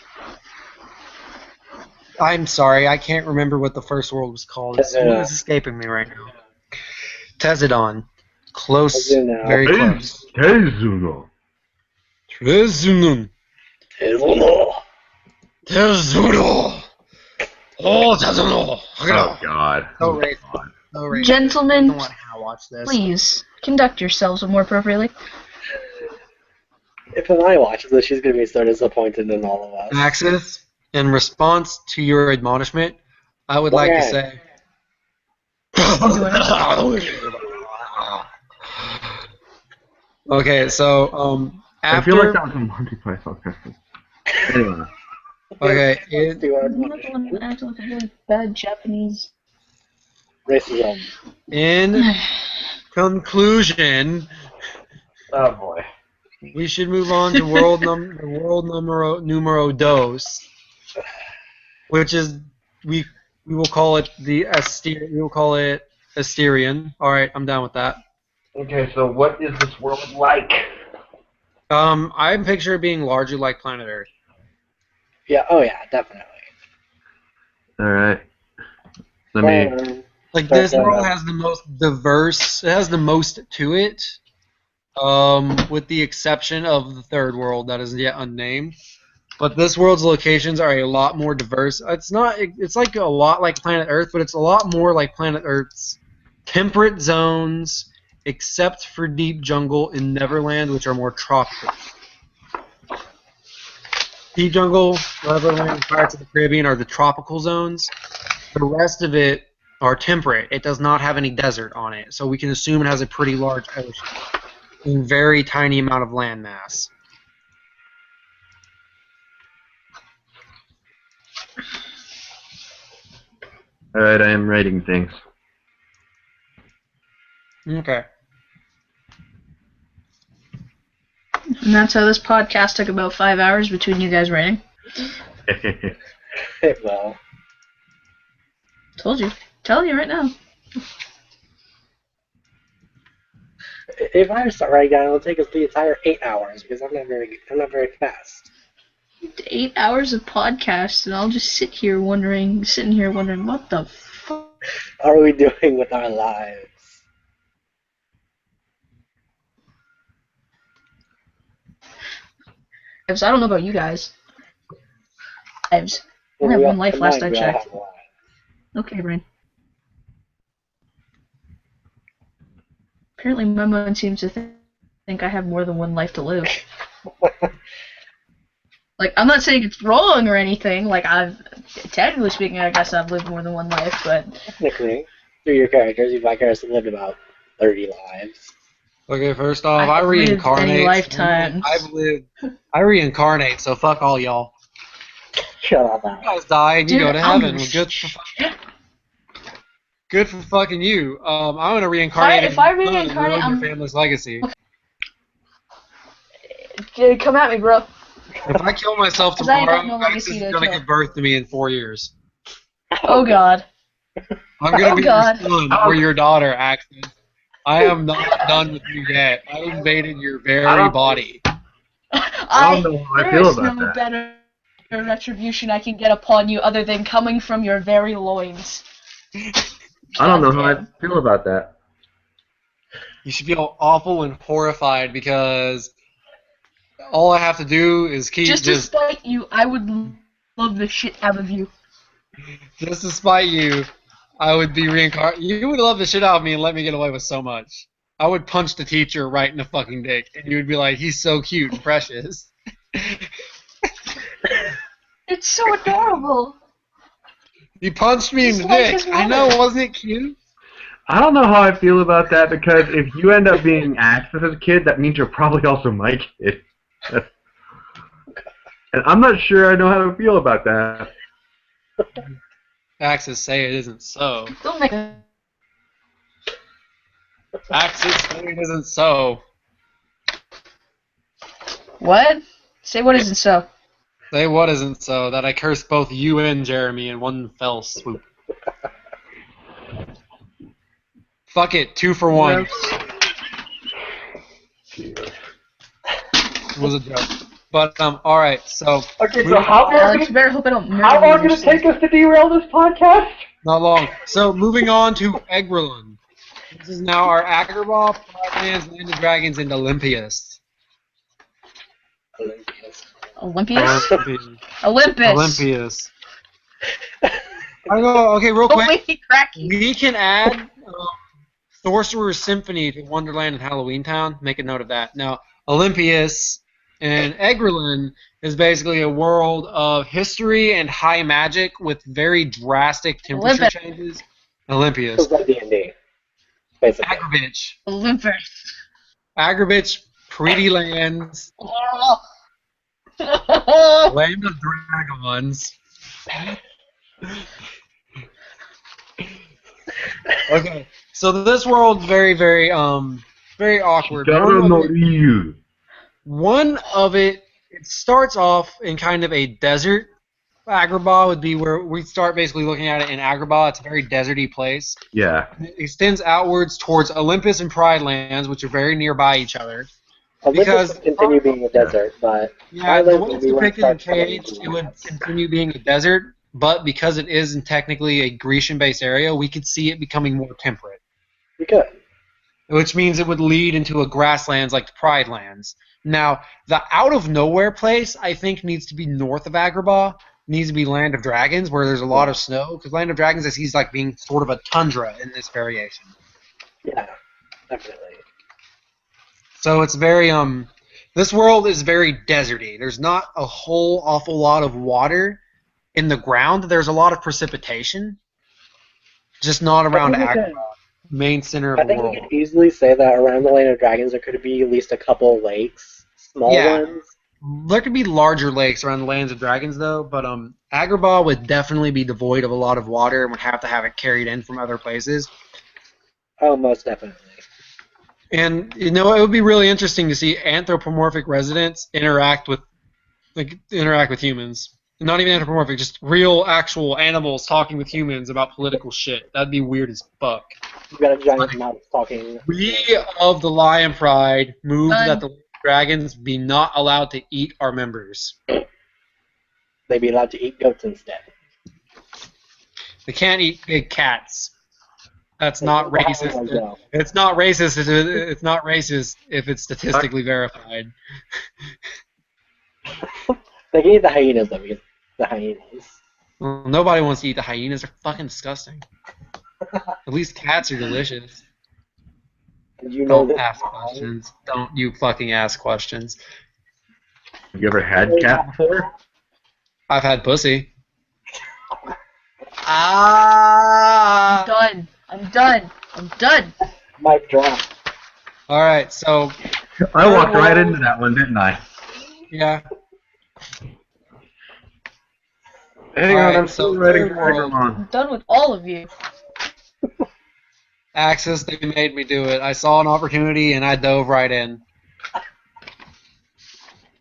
I'm sorry, I can't remember what the first world was called. It's escaping me right now. Tezidon. Close, Tezidon. very close. Tezuno. Tezunun. Tezuno. Tezuno. Oh, Tazuno! Oh God. No racist. No racist. I Gentlemen, don't want to watch this. please conduct yourselves more appropriately. If Amaya watches this, she's gonna be so disappointed in all of us. Axis, in response to your admonishment, I would like to say. Okay, so I feel like after that was a Monty Python reference. Anyway. okay, Let's do our I'm not the one who acted like a really bad Japanese. racism. in conclusion, Oh boy. we should move on to world numero dos, which is we will call it Asterian. All right, I'm down with that. Okay, so what is this world like? I'm picturing it being largely like planet Earth. Yeah. Oh yeah, definitely. All right. Let me. Like Start this that world out. has the most diverse. It has the most to it, with the exception of the third world that is yet unnamed. But this world's locations are a lot more diverse. It's not. It's like a lot like planet Earth, but it's a lot more like planet Earth's temperate zones, except for deep jungle in Neverland, which are more tropical. Deep jungle, Neverland, and Pirates of the Caribbean are the tropical zones. The rest of it are temperate. It does not have any desert on it, so we can assume it has a pretty large ocean and very tiny amount of land mass. All right, I am writing things. Okay. And that's how this podcast took about 5 hours between you guys writing. Well, Told you. Tell you right now. if I start writing down, it'll take us the entire 8 hours because I'm not very fast. 8 hours of podcast, and I'll just sitting here wondering, what the fuck? How are we doing with our lives? I don't know about you guys. I only have one life last I checked. Okay, Brain. Apparently my mind seems to think I have more than one life to live. Like, I'm not saying it's wrong or anything, like, technically speaking, I guess I've lived more than one life, but... Technically, through your characters, you've lived about 30 lives. Okay, first off, I've I lived reincarnate. many lifetimes. I reincarnate, so fuck all y'all. Shut up, You Alex. guys die and you Dude, go to I'm heaven. Well, good for fucking you. I'm gonna reincarnate If I and ruin reincarnate, your family's legacy. Dude, come at me, bro. If I kill myself 'Cause I ain't got tomorrow, no Axis legacy is to gonna kill. give birth to me in 4 years. Oh god. I'm gonna Oh, be God. your son or your daughter, Axis. I am not done with you yet. I invaded your very body. I don't know how I feel There is about no that. better retribution I can get upon you other than coming from your very loins. I don't know how I Goddamn. feel about that. You should feel awful and horrified because all I have to do is keep Just to spite you, I would love the shit out of you. just to spite you. I would be reincarnated. You would love the shit out of me and let me get away with so much. I would punch the teacher right in the fucking dick, and you would be like, "He's so cute and precious." It's so adorable. You punched me in Just the like dick. his I mother. know, wasn't it cute? I don't know how I feel about that because if you end up being Axis as a kid, that means you're probably also my kid. And I'm not sure I know how to feel about that. Axis, say it isn't so. Don't make a... Axis, say it isn't so. What? Say what isn't so. Say what isn't so, that I cursed both you and Jeremy in one fell swoop. Fuck it, 2 for 1. It was a joke. But, alright, so, Okay, so how Alex, you better hope I don't murder long you did it take us to derail this podcast? not long. So, moving on to Egrelon. This is now our Agrabah, Firelands, Land of Dragons, and Olympias. Olympias. Olympus? Olympus. Olympias. I know. Okay, real Don't quick. make me cracky. We can add Sorcerer's Symphony to Wonderland and Halloween Town. Make a note of that. Now, Olympius and Egrelin is basically a world of history and high magic with very drastic temperature changes. Olympius. It's like D&D, basically. Agrabitch. Olympus. Agrabitch, Pretty Lands, Oh. Land of Dragons. Okay, so this world's very, very, very awkward. One of it starts off in kind of a desert. Agrabah would be where we start basically looking at it in Agrabah. It's a very deserty place. Yeah. It extends outwards towards Olympus and Pride Lands, which are very nearby each other. Olympus would continue being a desert, but Yeah, the way Island it's would be depicted in where it starts Cage, coming it would into continue being a desert, but because it isn't technically a Grecian-based area, we could see it becoming more temperate. You could. Which means it would lead into a grasslands like the Pride Lands. Now, the out-of-nowhere place, I think, needs to be north of Agrabah. Needs to be Land of Dragons, where there's a lot of snow, because Land of Dragons I see is like being sort of a tundra in this variation. Yeah, definitely. So it's very, this world is very deserty. There's not a whole awful lot of water in the ground. There's a lot of precipitation, just not around Agrabah, main center of I the think world. we could easily say that around the Land of Dragons there could be at least a couple lakes, small ones. There could be larger lakes around the Lands of Dragons, though, but Agrabah would definitely be devoid of a lot of water and would have to have it carried in from other places. Oh, most definitely. And, you know, it would be really interesting to see anthropomorphic residents interact with humans. Not even anthropomorphic, just real, actual animals talking with humans about political shit. That'd be weird as fuck. You got a giant mouse talking. We of the Lion Pride moved that the dragons be not allowed to eat our members. They'd be allowed to eat goats instead. They can't eat big cats. That's not racist. It's not racist. It's not racist if it's statistically verified. They can eat the hyenas though, because the hyenas. Well, nobody wants to eat the hyenas. They're fucking disgusting. At least cats are delicious. Did you know Don't this? ask questions. Don't you fucking ask questions. Have you ever had cat before? I've had pussy. I'm done. I'm done. I'm done. Mic drop. All right, so I walked right into that one, didn't I? yeah. Hang All on, right, I'm so still writing third world. on. I'm done with all of you. Axis, they made me do it. I saw an opportunity and I dove right in.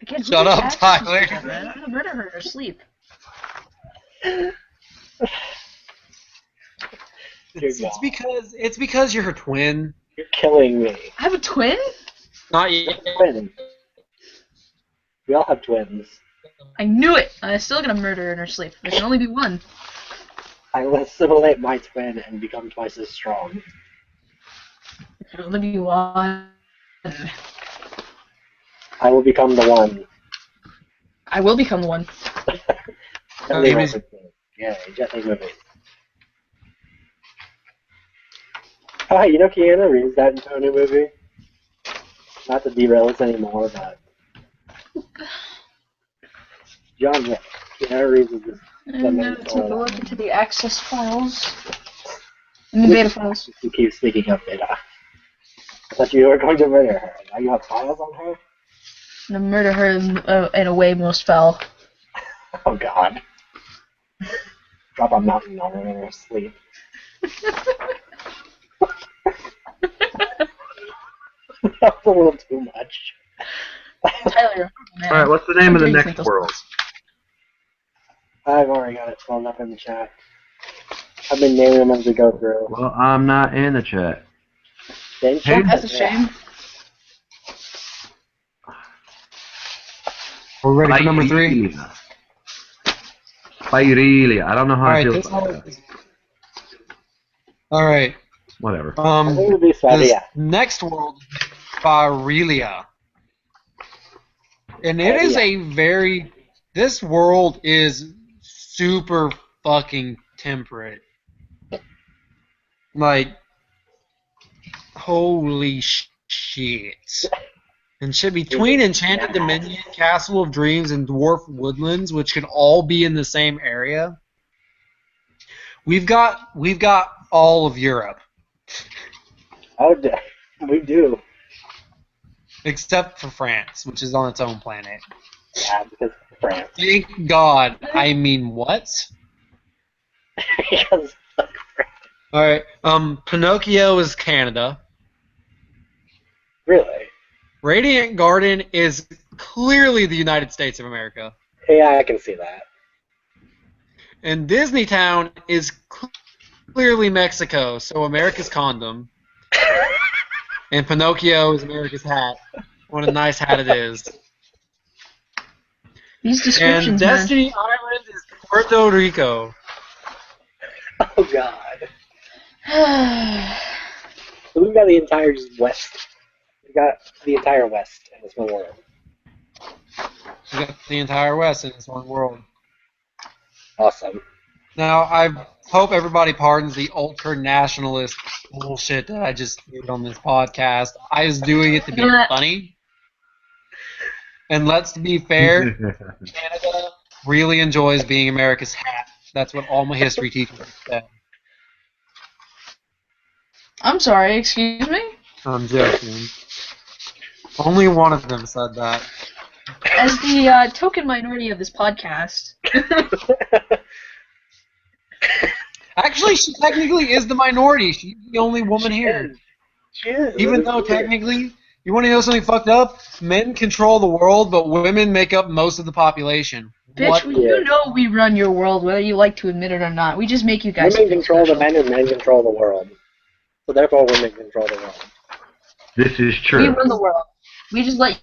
Again, Shut who up, thinks Tyler. Axis is dead, man? I'm gonna murder her in her sleep. It's because you're her twin. You're killing me. I have a twin? Not you. Twins. We all have twins. I knew it! I'm still gonna murder her in her sleep. There can only be one. I will assimilate my twin and become twice as strong. There can only be one. I will become the one. I will become the one. Jet Li Amazing. references. Yeah, Jet Li movie. Oh, hey, you know Keanu Reeves got into a new movie? Not to derail us anymore, but... John Wick. Keanu Reeves is this... I'm gonna take a look into the access files. In the beta files. You keep speaking of beta. I thought you were going to murder her. Now you have files on her? I'm gonna murder her in a way most foul. Oh god. Drop a mountain on her in her sleep. That's a little too much. Tyler, man. Alright, what's the name of the What do you next think those world? I've already got it pulled up in the chat. I've been naming them as we go through. Well, I'm not in the chat. Didn't Hey, you? That's a shame. We're ready for number 3. Pyrelia. I don't know how I Alright, feel this about one. that. Alright. Whatever. I think it would be This Swadia. next world is Pyrelia. And it is a very... This world is super fucking temperate. Like, holy shit. And shit, between Enchanted Dominion, Castle of Dreams, and Dwarf Woodlands, which can all be in the same area, we've got all of Europe. Oh, we do. Except for France, which is on its own planet. Yeah, because of France. Thank God. I mean, what? Because of France. Alright, Pinocchio is Canada. Really? Radiant Garden is clearly the United States of America. Yeah, I can see that. And Disney Town is clearly Mexico, so America's condom. And Pinocchio is America's hat. What a nice hat it is. These descriptions, And Destiny Island is Puerto Rico. Oh, God. man. So we've got the entire West. We've got the entire West in this one world. We got the entire West in this one world. Awesome. Now, I hope everybody pardons the ultra-nationalist bullshit that I just did on this podcast. I was doing it to be funny. And let's be fair, Canada really enjoys being America's hat. That's what all my history teachers said. I'm sorry, excuse me? I'm joking. Only one of them said that. As the token minority of this podcast, Actually, she technically is the minority. She's the only woman here. She is. Even though technically, you want to know something fucked up? Men control the world, but women make up most of the population. bitch, What? you know we run your world, whether you like to admit it or not. We just make you guys Women feel control the special. men and men control the world. So therefore women control the world. This is We true. run the world. We just let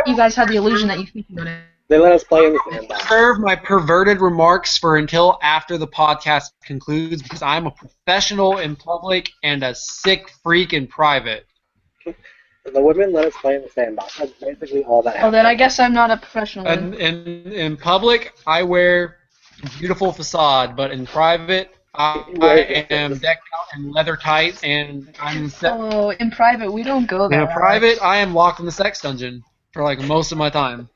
you guys have the illusion that you think you run it. They let us play in the I sandbox. reserve my perverted remarks for until after the podcast concludes because I'm a professional in public and a sick freak in private. The women let us play in the sandbox. That's basically all that happens. Oh, then I guess I'm not a professional. And in public, I wear a beautiful facade, but in private, I am decked out in leather tights, and I'm Oh, in private, we don't go there. in private. I am locked in the sex dungeon for like most of my time.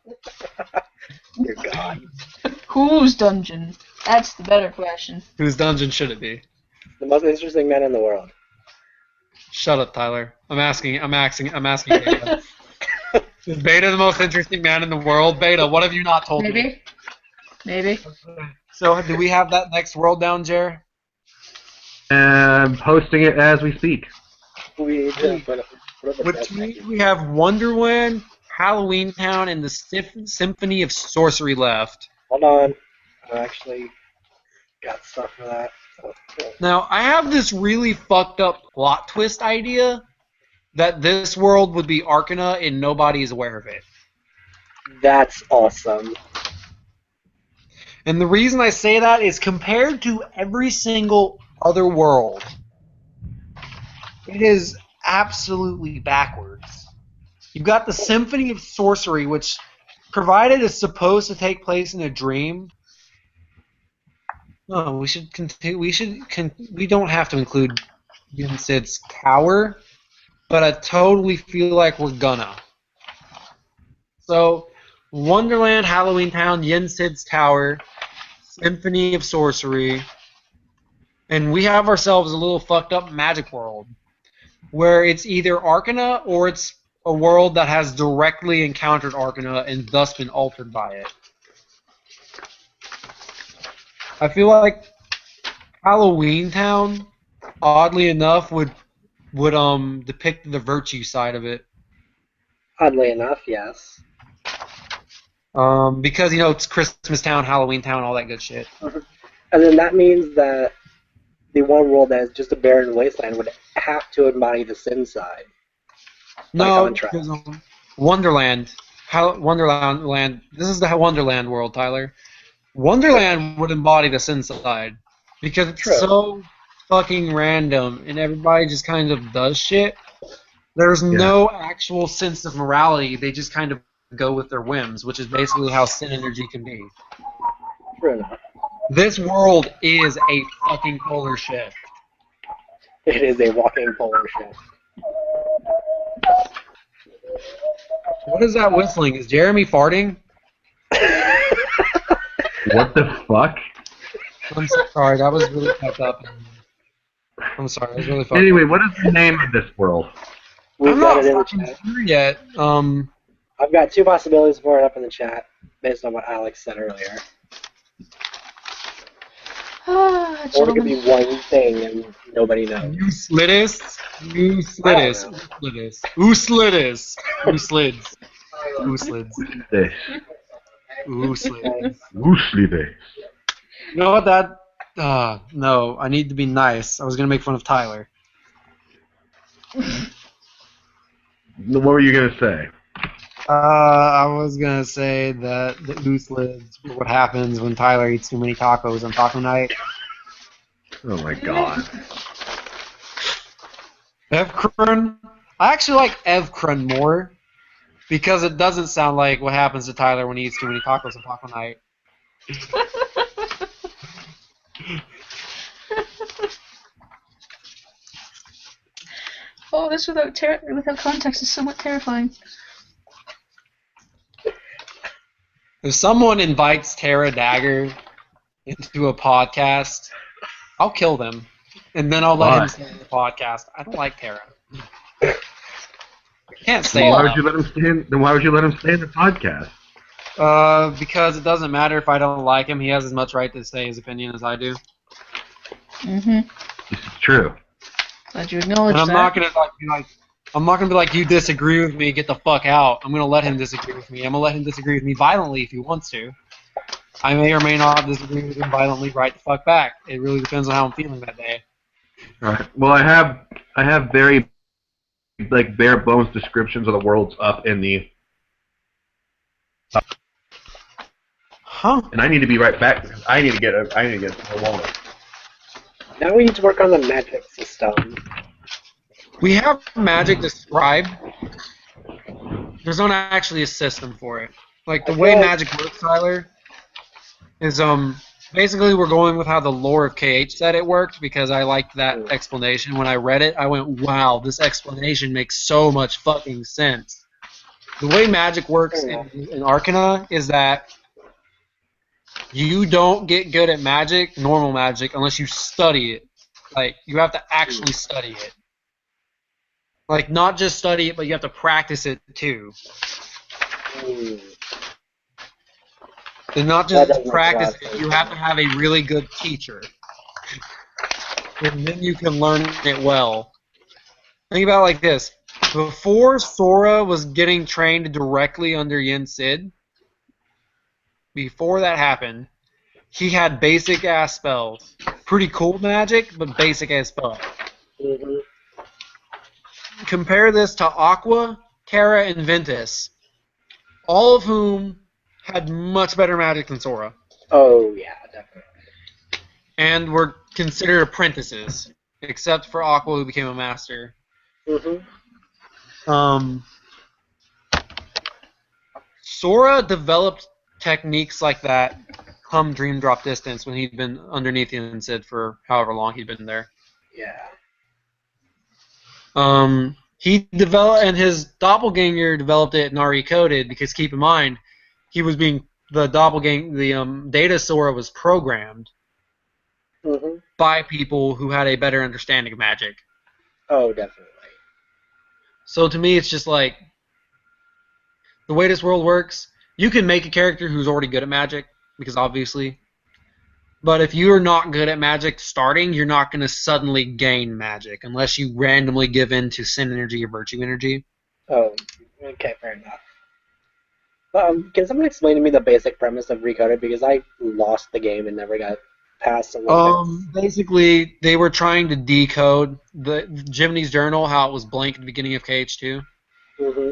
Dear God. Whose dungeon? That's the better question. Whose dungeon should it be? The most interesting men in the world. Shut up, Tyler. I'm asking Beta. Is Beta the most interesting man in the world? Beta, what have you not told me? Maybe. Maybe. So, do we have that next world down, Jer? I'm posting it as we speak. We need to put up the Which best means we have Wonderland, Halloween Town, and the Symphony of Sorcery left. Hold on. I actually got stuff for that. Now, I have this really fucked up plot twist idea that this world would be Arcana and nobody is aware of it. That's awesome. And the reason I say that is compared to every single other world, it is absolutely backwards. You've got the Symphony of Sorcery, which, provided is supposed to take place in a dream. No, we should continue. We don't have to include Yen Sid's Tower, but I totally feel like we're gonna. So, Wonderland, Halloween Town, Yen Sid's Tower, Symphony of Sorcery, and we have ourselves a little fucked up magic world, where it's either Arcana or it's a world that has directly encountered Arcana and thus been altered by it. I feel like Halloween Town, oddly enough, would depict the virtue side of it. Oddly enough, yes. Because, it's Christmas Town, Halloween Town, all that good shit. And then that means that the one world that is just a barren wasteland would have to embody the sin side. No, contrast. because Wonderland. Wonderland. This is the Wonderland world, Tyler. Wonderland would embody the sin side because it's True. so fucking random and everybody just kind of does shit. There's no actual sense of morality. They just kind of go with their whims, which is basically how sin energy can be. True enough. This world is a fucking polar shift. It is a walking polar shift. What is that whistling? Is Jeremy farting? What the fuck? I'm sorry, that was really fucked up. I'm sorry, that was really fucked Anyway, up. what is the name of this world? We've I'm got not it in the fucking chat. sure yet. I've got 2 possibilities for it up in the chat, based on what Alex said earlier. Ah, Or it could gentlemen. be one thing and nobody knows. Uslidis? Uslidis. Uslidis. Uslidis. Uslids. Uslids. This. Uslids. Loosely this. You know what that... no, I need to be nice. I was gonna make fun of Tyler. What were you gonna say? I was gonna say that the Uslids were what happens when Tyler eats too many tacos on taco night. Oh my god. Evkron? I actually like Evkron more because it doesn't sound like what happens to Tyler when he eats too many tacos on taco night. Oh, this without context is somewhat terrifying. If someone invites Tara Dagger into a podcast, I'll kill them. And then I'll let him Why? stay on the podcast. I don't like Tara. I can't Then say why that. would you let him stay in, then why would you let him stay in the podcast? Because it doesn't matter if I don't like him. He has as much right to say his opinion as I do. Mm-hmm. This is true. Glad you acknowledge And I'm that. not gonna I'm not gonna be like, you disagree with me, get the fuck out. I'm gonna let him disagree with me. I'm gonna let him disagree with me violently if he wants to. I may or may not disagree with him violently right the fuck back. It really depends on how I'm feeling that day. Alright. Well, I have very like bare bones descriptions of the worlds up in the, Huh? and I need to be right back because I need to get some more water. Now we need to work on the magic system. We have magic described. There's not actually a system for it. Like the I way feel like- magic works, Tyler, is basically we're going with how the lore of KH said it worked because I liked that explanation. When I read it, I went, wow, this explanation makes so much fucking sense. The way magic works in Arcana is that you don't get good at magic, normal magic, unless you study it. Like, you have to actually study it. Like, not just study it, but you have to practice it too. And not That just does make a practice lot of it, sense. you have to have a really good teacher. And then you can learn it well. Think about it like this. Before Sora was getting trained directly under Yen Sid, before that happened, he had basic ass spells. Pretty cool magic, but basic ass spells. Mm-hmm. Compare this to Aqua, Terra, and Ventus, all of whom had much better magic than Sora, Oh, yeah, definitely. and were considered apprentices, except for Aqua, who became a master. Mm-hmm. Sora developed techniques like that come Dream Drop Distance when he'd been underneath Yen Sid for however long he'd been there. Yeah. He developed, and his doppelganger developed it and already coded because keep in mind, he was being the data Sora was programmed Mm-hmm. by people who had a better understanding of magic. Oh, definitely. So to me, it's just like the way this world works. You can make a character who's already good at magic because obviously. But if you're not good at magic starting, you're not going to suddenly gain magic unless you randomly give in to sin energy or virtue energy. Oh, okay, fair enough. Can someone explain to me the basic premise of Recoded? Because I lost the game and never got past Olympics. Basically, they were trying to decode the Jiminy's journal, how it was blank at the beginning of KH2. Mm-hmm.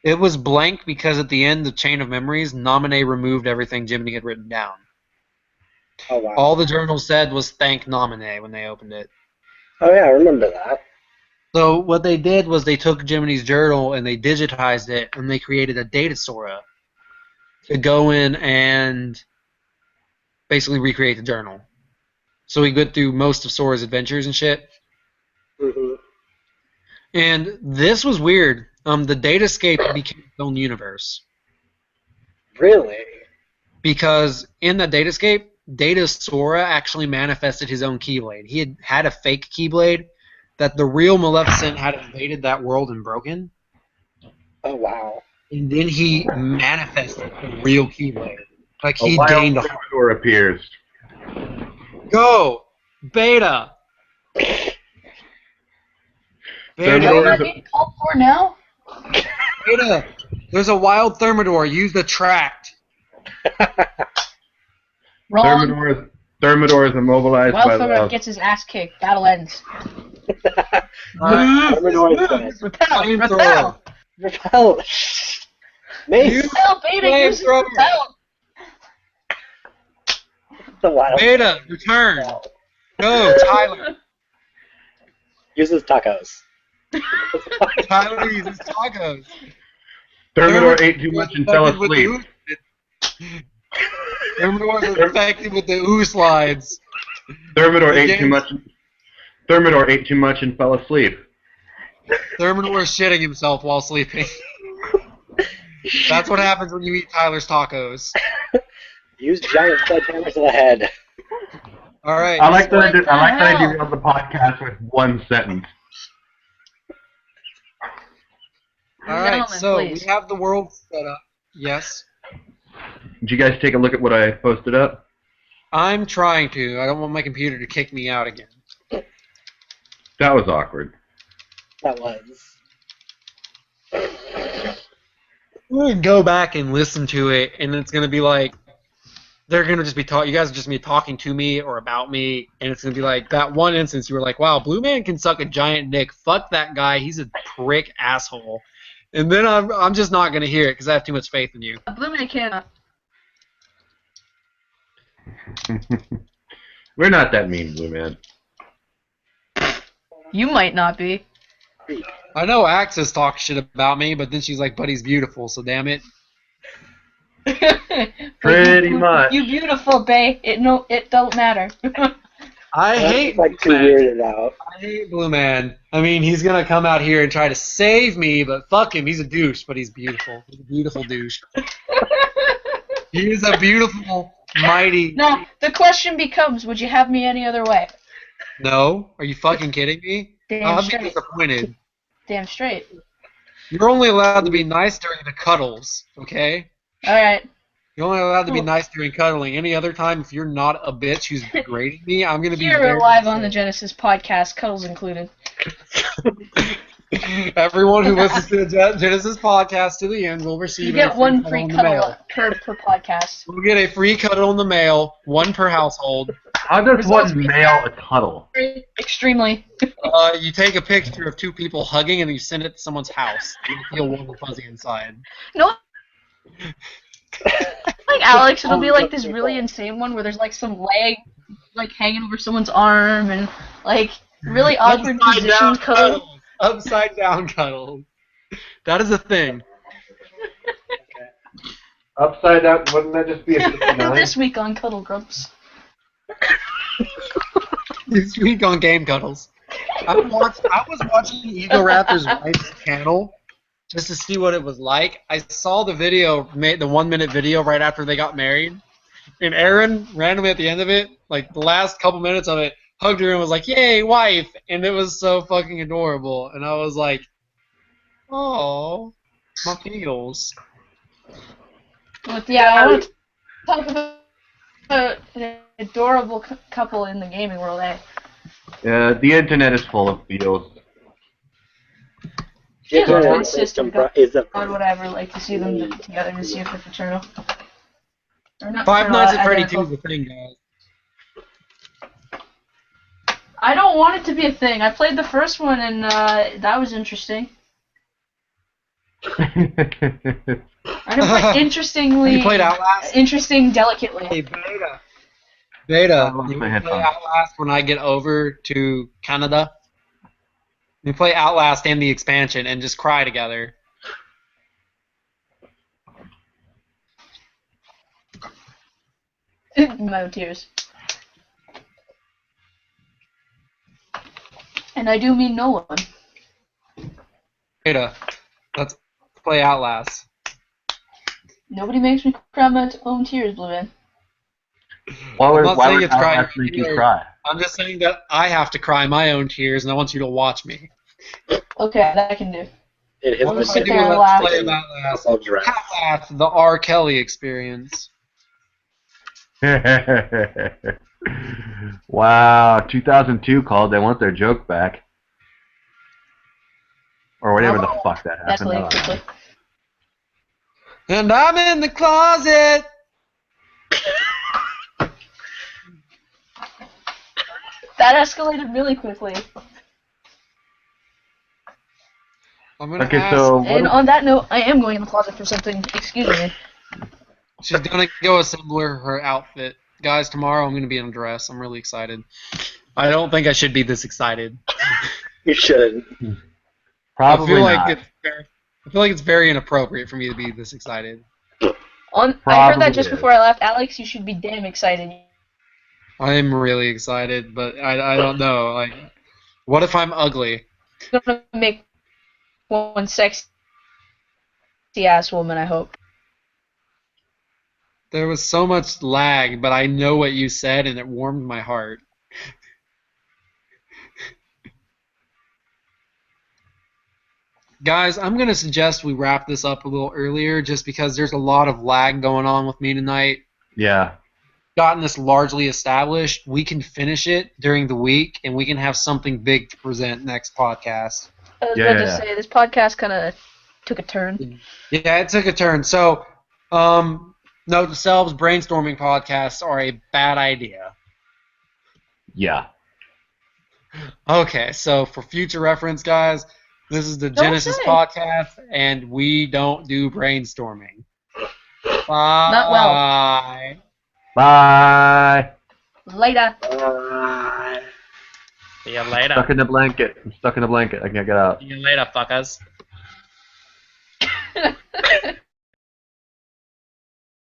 It was blank because at the end of Chain of Memories, Naminé removed everything Jiminy had written down. Oh, wow. All the journal said was thank Naminé when they opened it. Oh, yeah, I remember that. So what they did was they took Jiminy's journal and they digitized it and they created a data Sora to go in and basically recreate the journal. So we went through most of Sora's adventures and shit. Mm-hmm. And this was weird. The Datascape became its own universe. Really? Because in the Datascape, Data Sora actually manifested his own Keyblade. He had a fake Keyblade that the real Maleficent had invaded that world and broken. Oh, wow. And then he manifested the real Keyblade. Like A he wild gained Thermidor appears. Go! Beta! Thermidor What am I is a- being called for now? Beta! There's a wild Thermidor. Use the tract. Wrong. Thermidor is immobilized by Wild Thermidor love. gets his ass kicked. Battle ends. Thermidor is dead. Repel! Flamethrower. Repel! Repel! Mace! Repel! Beta uses Flamethrower. repel! The wild Beta, return. Go, Tyler. uses tacos. Tyler uses tacos. Thermidor ate too much and fell asleep. Thermidor is infected with the ooze slides. Thermidor The ate game's- too much. Thermidor ate too much and fell asleep. Thermidor is shitting himself while sleeping. That's what happens when you eat Tyler's tacos. Use giant sledgehammers to the head. All right. I like that I What the hell? derailed the podcast with one sentence. All right. Gentlemen, So please. we have the world set up. Yes. Did you guys take a look at what I posted up? I'm trying to. I don't want my computer to kick me out again. That was awkward. That was. We're gonna go back and listen to it, and it's gonna be like they're gonna just be talking. You guys are just gonna be talking to me or about me, and it's gonna be like that one instance you were like, "Wow, Blue Man can suck a giant dick. Fuck that guy. He's a prick asshole." And then I'm just not gonna hear it because I have too much faith in you. Blue Man can. We're not that mean, Blue Man. You might not be. I know Axis talks shit about me, but then she's like, "But he's beautiful, so damn it." Pretty much. You beautiful, bae. It don't matter. I That's hate like too Blue Man. weirded out. I hate Blue Man. I mean, he's gonna come out here and try to save me, but fuck him. He's a douche, but he's beautiful. He's a beautiful douche. He is a beautiful, mighty. Now, the question becomes, would you have me any other way? No? Are you fucking kidding me? Damn I'll be straight. disappointed. Damn straight. You're only allowed to be nice during the cuddles, okay? Alright. You're only allowed to be Cool. nice during cuddling. Any other time, if you're not a bitch who's degrading me, I'm gonna be Here very live on the upset. Genesis podcast, cuddles included. Everyone who listens to the Genesis podcast to the end will receive You get a one cuddle free in the cuddle mail. per podcast. We'll get a free cuddle in the mail, one per household. How does one male a cuddle? Extremely. You take a picture of two people hugging and you send it to someone's house. You feel warm and fuzzy inside. No. Like Alex, it'll be like this really insane one where there's like some leg like hanging over someone's arm and like really awkward positions code. Upside down cuddles. That is a thing. Upside down, wouldn't that just be a 59? This week on Cuddle Grumps. This week on Game Cuddles. I was watching Ego Raptor's wife's channel just to see what it was like. I saw the video, the 1 minute video right after they got married, and Aaron randomly at the end of it, like the last couple minutes of it, hugged her and was like, "Yay, wife!" And it was so fucking adorable. And I was like, "Oh, my feels." But yeah, I want to talk about an adorable couple in the gaming world, eh? The internet is full of feels. She's a Internet twin sister. is a God would I ever like to see them together to see if they're fraternal. Or not Five fraternal, Nights at Freddy 2 identical. is a thing, guys. I don't want it to be a thing. I played the first one and that was interesting. I don't play interestingly. You played Outlast? Interesting delicately. Hey, Beta. Beta, lost you my want to play headphones. Outlast when I get over to Canada? We play Outlast and the expansion and just cry together. My own tears. And I do mean no one. Ada, let's play Outlast. Nobody makes me cry my own tears, Blue Man. Why I'm would not saying it's crying. Outlast make you cry? I'm just saying that I have to cry my own tears, and I want you to watch me. Okay, that I can do. It has What been if I sit do there a and let's laugh. play of Outlast? I'll dress. Outlast, the R. Kelly experience. Wow, 2002 called. They want their joke back. Or whatever the fuck that That's happened. really quickly. And I'm in the closet. That escalated really quickly. I'm gonna Okay, ask. so what And on that note, I am going in the closet for something. Excuse me. She's gonna go assemble her outfit. Guys, tomorrow I'm gonna be in a dress. I'm really excited. I don't think I should be this excited. You shouldn't. probably I feel like not. I feel like it's very inappropriate for me to be this excited. I heard Probably that just is. before I left. Alex, you should be damn excited. I'm really excited, but I don't know. Like, what if I'm ugly? You're gonna make one sexy ass woman, I hope. There was so much lag, but I know what you said, and it warmed my heart. Guys, I'm going to suggest we wrap this up a little earlier just because there's a lot of lag going on with me tonight. Yeah. Gotten this largely established. We can finish it during the week, and we can have something big to present next podcast. I was Yeah, about to yeah. say, this podcast kind of took a turn. Yeah, it took a turn. So, note to selves, brainstorming podcasts are a bad idea. Yeah. Okay, so for future reference, guys, this is the Don't Genesis say. podcast, and we don't do brainstorming. Bye. Not well. Bye. Later. See you later. Stuck in the blanket. I'm stuck in the blanket. I can't get out. See you later, fuckers.